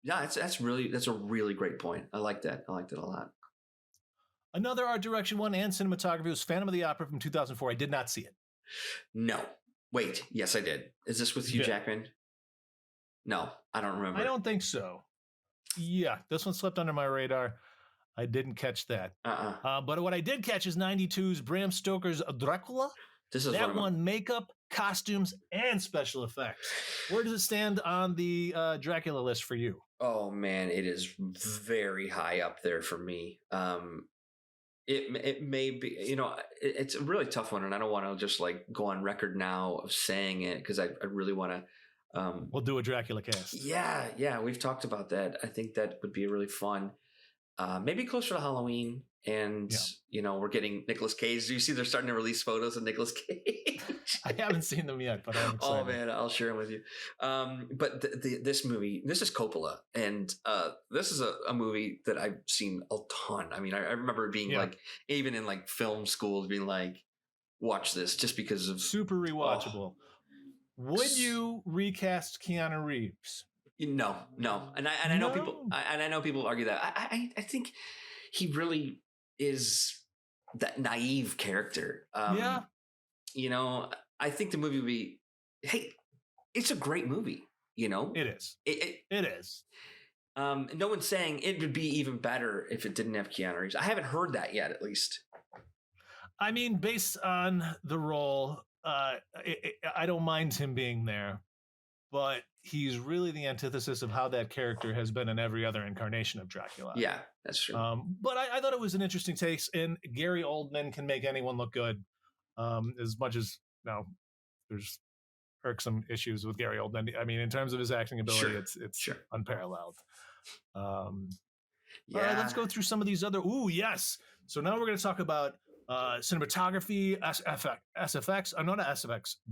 that's a really great point. I like that. I liked it a lot. Another art direction one and cinematography was Phantom of the Opera from 2004. I did not see it. No. Wait. Yes, I did. Is this with Hugh Jackman? No, I don't remember. I don't think so. Yeah, this one slipped under my radar. I didn't catch that. But what I did catch is 92's Bram Stoker's Dracula. This is that one makeup, costumes, and special effects. Where does it stand on the Dracula list for you? Oh, man, it is very high up there for me. It may be, it's a really tough one, and I don't want to just like go on record now of saying it, because I really want to. We'll do a Dracula cast. Yeah, we've talked about that. I think that would be really fun. Maybe closer to Halloween, and we're getting Nicolas Cage. Do you see they're starting to release photos of Nicolas Cage? I haven't seen them yet, but I'm excited. Oh man, I'll share them with you. But this movie, this is Coppola, and this is a movie that I've seen a ton. I mean, I remember being like, even in like film school, being like, watch this just because of super rewatchable. Would you recast Keanu Reeves? No, and I know people, and I know people argue that. I think he really is that naive character. I think the movie would be. Hey, it's a great movie. It is. It is. No one's saying it would be even better if it didn't have Keanu Reeves. I haven't heard that yet, at least. I mean, based on the role. I don't mind him being there, but he's really the antithesis of how that character has been in every other incarnation of Dracula. Yeah, that's true. But I thought it was an interesting taste, and Gary Oldman can make anyone look good. As much as there's irksome issues with Gary Oldman. I mean, in terms of his acting ability, it's unparalleled. All right, let's go through some of these other. Ooh, yes. So now we're going to talk about cinematography,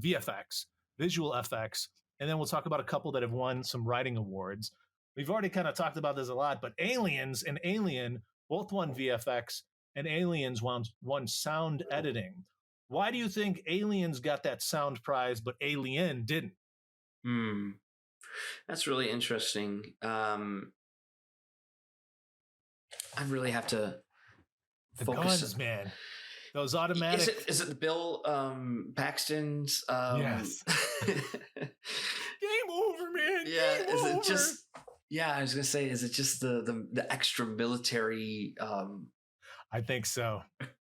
VFX, visual effects, and then we'll talk about a couple that have won some writing awards. We've already kind of talked about this a lot, but Aliens and Alien both won VFX, and Aliens won sound editing. Why do you think Aliens got that sound prize, but Alien didn't? That's really interesting. I really have to focus. Guns, man. Those automatic. Is it Bill Paxton's? Yes. Game over, man. Yeah. Game is over. It just? Yeah, I was gonna say, is it just the extra military? I think so.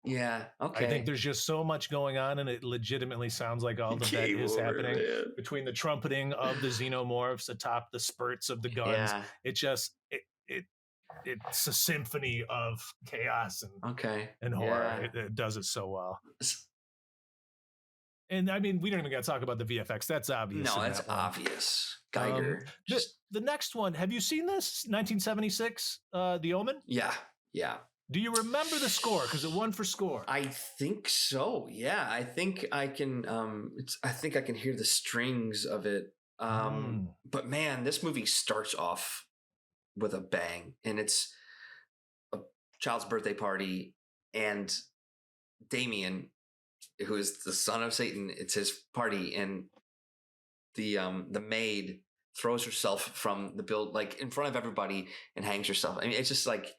Yeah. Okay. I think there's just so much going on, and it legitimately sounds like all of that is happening between the trumpeting of the xenomorphs atop the spurts of the guns. Yeah. It just it's a symphony of chaos and horror. Yeah. It does it so well. And I mean, we don't even got to talk about the VFX. That's obvious. No, that's obvious. Geiger. The next one. Have you seen this? 1976, The Omen? Yeah. Do you remember the score? Because it won for score. I think so. Yeah, I think I can. I think I can hear the strings of it. But man, this movie starts off with a bang, and it's a child's birthday party, and Damien, who is the son of Satan, it's his party, and the maid throws herself from the build, like in front of everybody, and hangs herself. I mean, it's just like,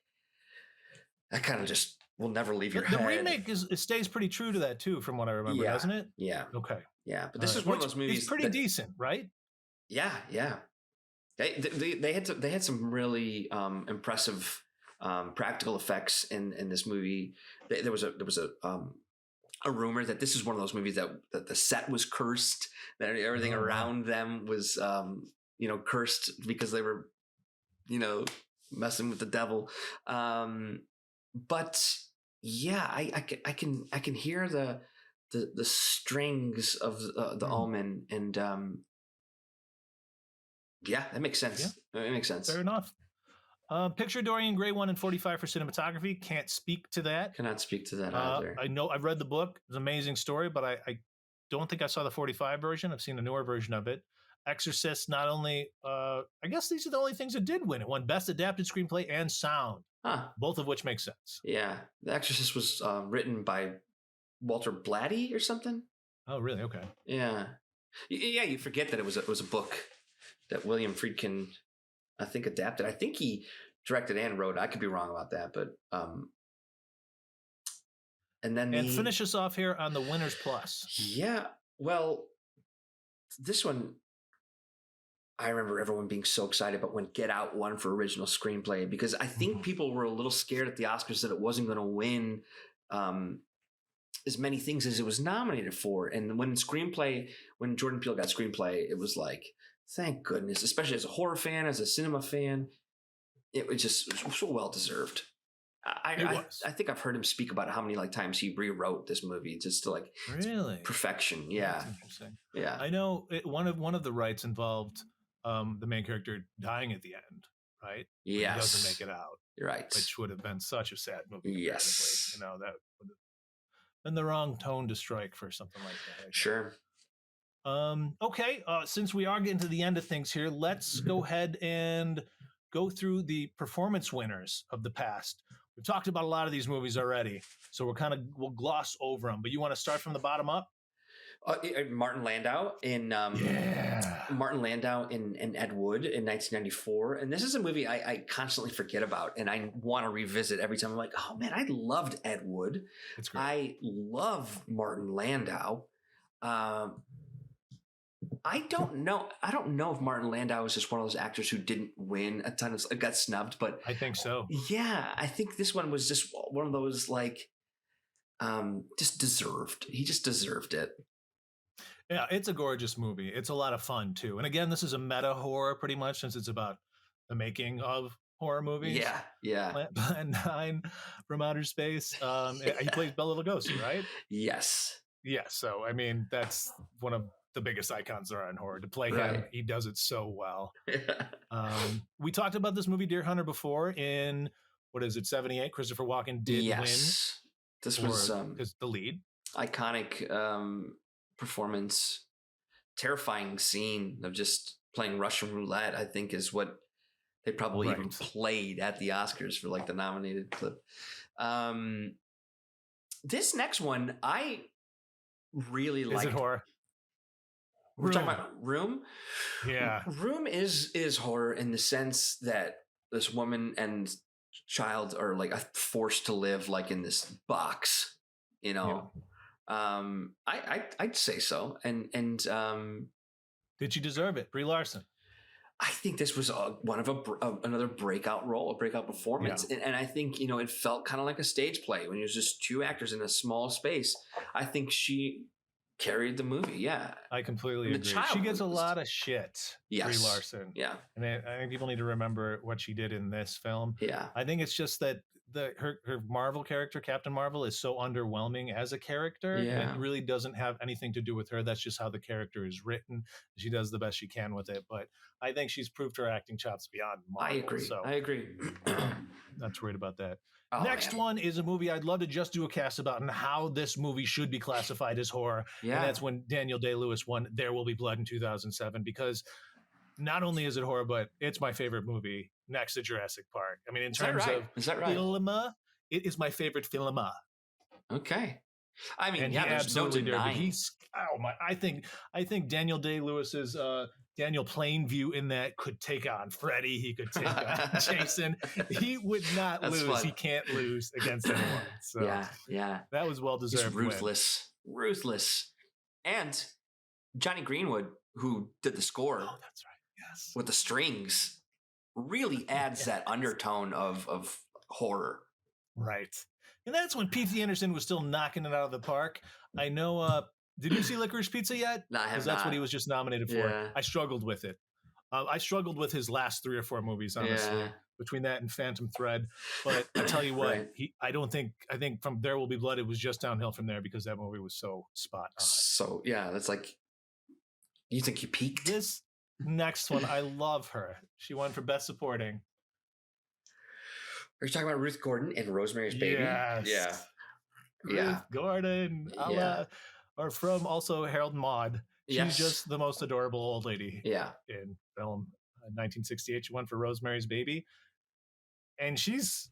that kind of just will never leave your The head. remake it stays pretty true to that too, from what I remember, doesn't it? Yeah. Okay. Yeah, but this is one of those movies. It's pretty decent, right? Yeah. They had some really impressive practical effects in this movie. There was a rumor that this is one of those movies that the set was cursed, that everything around them was cursed because they were messing with the devil. But yeah, I can hear the strings of the omen, and yeah, that makes sense. Yeah. It makes sense. Fair enough. Picture Dorian Gray 1 in 45 for cinematography. Can't speak to that. Cannot speak to that either. I know I've read the book. It's an amazing story, but I don't think I saw the 45 version. I've seen a newer version of it. Exorcist, not only, I guess these are the only things it did win. It won Best Adapted Screenplay and Sound, both of which make sense. Yeah. The Exorcist was written by Walter Blatty or something. Oh, really? Okay. Yeah. Yeah, you forget that it was a book that William Friedkin, I think, adapted. I think he directed and wrote. I could be wrong about that, but and finish us off here on the Winners Plus. Yeah, well, this one, I remember everyone being so excited about when Get Out won for original screenplay, because I think people were a little scared at the Oscars that it wasn't going to win as many things as it was nominated for. And when Jordan Peele got screenplay, it was like, thank goodness, especially as a horror fan, as a cinema fan, it was so well deserved. I think I've heard him speak about how many times he rewrote this movie just to really perfection. Yeah, that's interesting. Yeah, I know one of the rights involved the main character dying at the end, right? Yes, he doesn't make it out. You're right, which would have been such a sad movie. Yes, that would have been the wrong tone to strike for something like that. Sure. Okay. Since we are getting to the end of things here, let's go ahead and go through the performance winners of the past. We've talked about a lot of these movies already, so we'll gloss over them. But you want to start from the bottom up? Martin Landau in Martin Landau in Ed Wood in 1994, and this is a movie I constantly forget about, and I want to revisit every time. I'm like, oh man, I loved Ed Wood. It's great. I love Martin Landau. I don't know if Martin Landau is just one of those actors who didn't win a ton of, got snubbed, but I think so. Yeah, I think this one was just one of those just deserved. He just deserved it. Yeah, it's a gorgeous movie. It's a lot of fun too. And again, this is a meta horror pretty much, since it's about the making of horror movies. Yeah. Plan 9 from Outer Space. He plays Bela Lugosi, right? Yes. Yeah. So I mean, that's one of the biggest icons there are in horror. To play him, he does it so well. We talked about this movie Deer Hunter before. In what is it, 78? Christopher Walken did win. This was the lead. Iconic performance, terrifying scene of just playing Russian roulette, I think, is what they probably even played at the Oscars for the nominated clip. This next one, I really like. Is it horror? We're talking about Room. Yeah. Room is horror in the sense that this woman and child are forced to live in this box, Yeah. I'd say so. And did she deserve it? Brie Larson. I think this was one of another breakout role, a breakout performance. Yeah. And I think, it felt kind of like a stage play when it was just two actors in a small space. I think she carried the movie. Yeah. I completely agree. She gets a lot of shit. Yes. Brie Larson. Yeah. And I think people need to remember what she did in this film. Yeah. I think it's just that her Marvel character, Captain Marvel, is so underwhelming as a character. Yeah. And it really doesn't have anything to do with her. That's just how the character is written. She does the best she can with it. But I think she's proved her acting chops beyond Marvel. I agree. Not worried about that. Next one is a movie I'd love to just do a cast about and how this movie should be classified as horror. Yeah. And that's when Daniel Day-Lewis won There Will Be Blood in 2007, because not only is it horror, but it's my favorite movie next to Jurassic Park. I mean, in terms of film, it is my favorite film. Okay. I mean, and there's no denying. I think Daniel Day-Lewis's Daniel Plainview in that could take on Freddy. He could take on Jason. He would not That's lose. fun. He can't lose against anyone. So yeah. that was well deserved. He's ruthless. And Johnny Greenwood, who did the score, oh, that's right, yes, with the strings, really adds that undertone of horror. Right. And that's when P.T. Anderson was still knocking it out of the park. I know. Did you see Licorice Pizza yet? No, I have Because that's what he was just nominated for. Yeah. I struggled with it. I struggled with his last 3 or 4 movies, honestly, between that and Phantom Thread. But I tell you what, Right. I think from There Will Be Blood, it was just downhill from there because that movie was so spot on. So yeah, that's like, you think you peaked? This next one, I love her. She won for Best Supporting. Are you talking about Ruth Gordon and Rosemary's Baby? Yes. Yeah. Ruth Gordon, or from also Harold and Maude. She's just the most adorable old lady in film. 1968, she won for Rosemary's Baby. And she's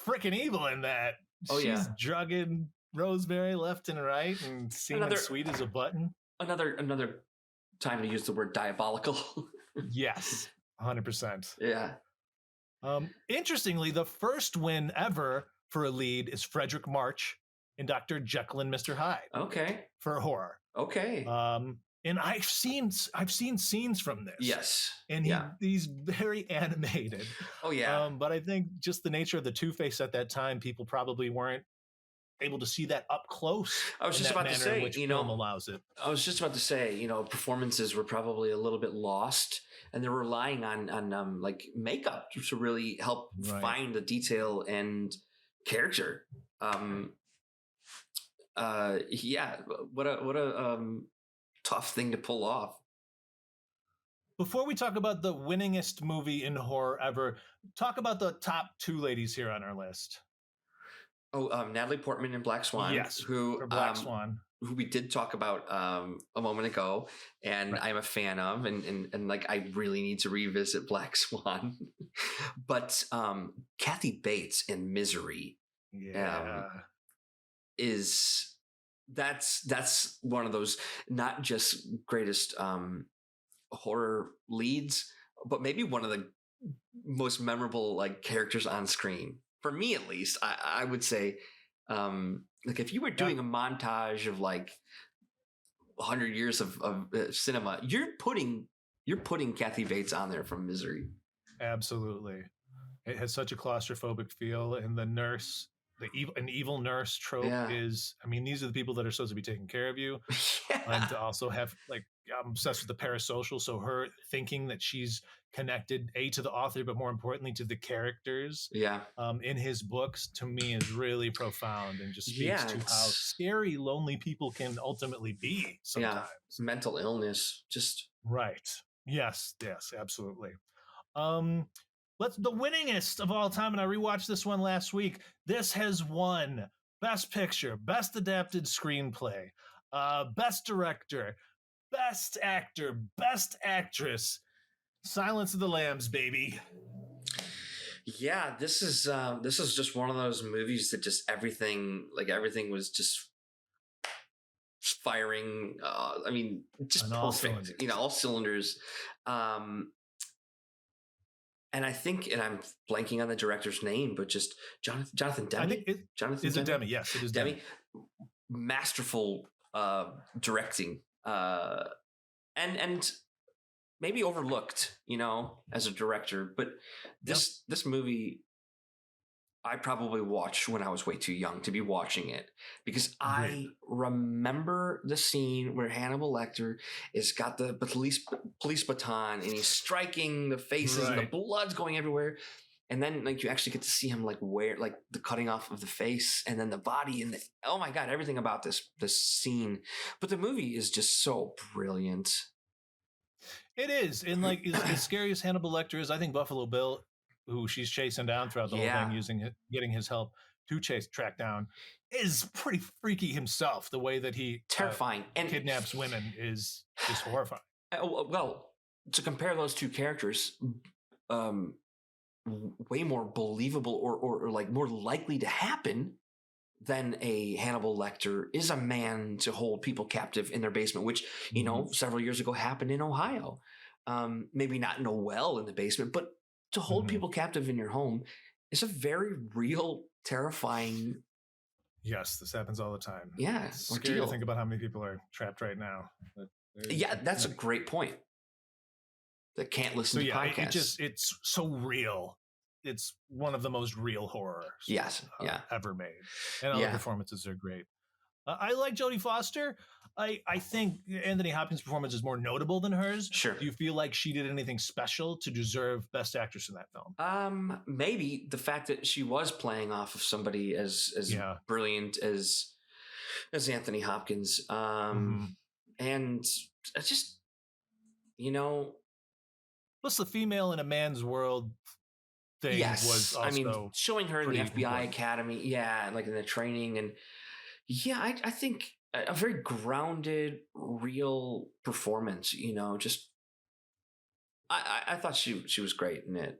freaking evil in that. She's drugging Rosemary left and right and seeming sweet as a button. Another time to use the word diabolical. Yes, 100%. Yeah. Interestingly, the first win ever for a lead is Frederick March in Dr. Jekyll and Mr. Hyde. Okay. For horror. Okay. And I've seen scenes from this. Yes. And he's very animated. Oh yeah. But I think just the nature of the Two-Face at that time, people probably weren't able to see that up close. I was just about to say, film allows it. I was just about to say, performances were probably a little bit lost, and they're relying on like makeup to really help find the detail and character. What a tough thing to pull off. Before we talk about the winningest movie in horror ever, talk about the top 2 ladies here on our list. Oh, Natalie Portman in Black Swan. Yes, who Black Swan, who we did talk about a moment ago, and I'm a fan of, and like I really need to revisit Black Swan. But Kathy Bates in Misery, that's one of those not just greatest horror leads, but maybe one of the most memorable like characters on screen. For me, at least, I would say, like if you were doing a montage of like 100 years of cinema, you're putting Kathy Bates on there from Misery. Absolutely, it has such a claustrophobic feel, and the nurse, an evil nurse trope is. I mean, these are the people that are supposed to be taking care of you, and to also have like. I'm obsessed with the parasocial, so her thinking that she's connected to the author, but more importantly to the characters in his books, to me is really profound and just speaks to how scary lonely people can ultimately be sometimes. Mental illness, just right. Yes, absolutely. The winningest of all time, and I rewatched this one last week. This has won Best Picture, Best Adapted Screenplay, Best Director, Best Actor, Best Actress, Silence of the Lambs, baby. Yeah, this is just one of those movies that just everything was just firing. Just perfect. All cylinders. And I think, and I'm blanking on the director's name, but just Jonathan Demme. I think is it Demme? Yes, it is Demme. Masterful directing. And maybe overlooked, as a director, but this movie I probably watched when I was way too young to be watching it, because I remember the scene where Hannibal Lecter is got the police baton and he's striking the faces and the blood's going everywhere. And then like you actually get to see him like wear like the cutting off of the face and then the body and oh my God, everything about this scene. But the movie is just so brilliant. It is. And like as scary as Hannibal Lecter is, I think Buffalo Bill, who she's chasing down throughout the whole thing, getting his help to track down, is pretty freaky himself. The way that he terrifying and kidnaps women is just horrifying. Well, to compare those two characters, way more believable or like more likely to happen than a Hannibal Lecter is a man to hold people captive in their basement, which, several years ago happened in Ohio. maybe not in a well in the basement, but to hold people captive in your home is a very real, terrifying. Yes, this happens all the time. Yeah, it's scary to think about how many people are trapped right now. Yeah, that's a great point. That can't listen to podcasts. It's so real. It's one of the most real horrors ever made. And all the performances are great. I like Jodie Foster. I think Anthony Hopkins' performance is more notable than hers. Sure. Do you feel like she did anything special to deserve Best Actress in that film? Maybe the fact that she was playing off of somebody as brilliant as Anthony Hopkins. And just, plus the female in a man's world thing was also showing her in the FBI important. Academy, like in the training, and I think a very grounded, real performance. Just I thought she was great in it.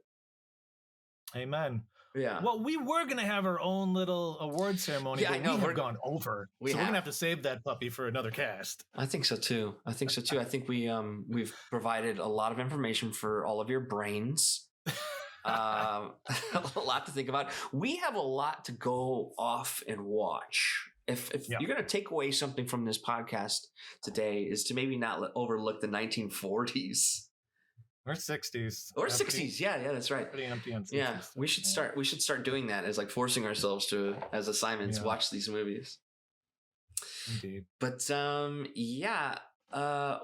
Amen. Yeah. Well, we were going to have our own little award ceremony, but we've gone over. So we're going to have to save that puppy for another cast. I think so too. I think we've provided a lot of information for all of your brains. A lot to think about. We have a lot to go off and watch. If you're going to take away something from this podcast today, is to maybe not overlook the 1940s. Or 60s. Or 60s. Yeah, that's right. Pretty empty on 60s. Yeah, we should start doing that as like forcing ourselves to, as assignments, watch these movies. Indeed. But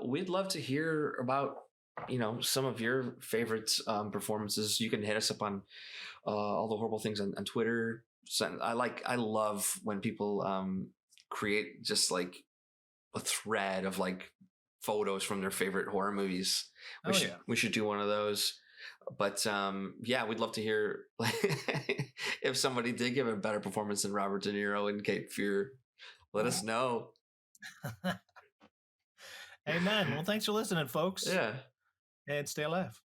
we'd love to hear about some of your favorite performances. You can hit us up on all the horrible things on Twitter. I love when people create just like a thread of like photos from their favorite horror movies. We should do one of those. But we'd love to hear if somebody did give a better performance than Robert De Niro in Cape Fear. Let us know. Amen. Well, thanks for listening, folks. Yeah. And stay alive.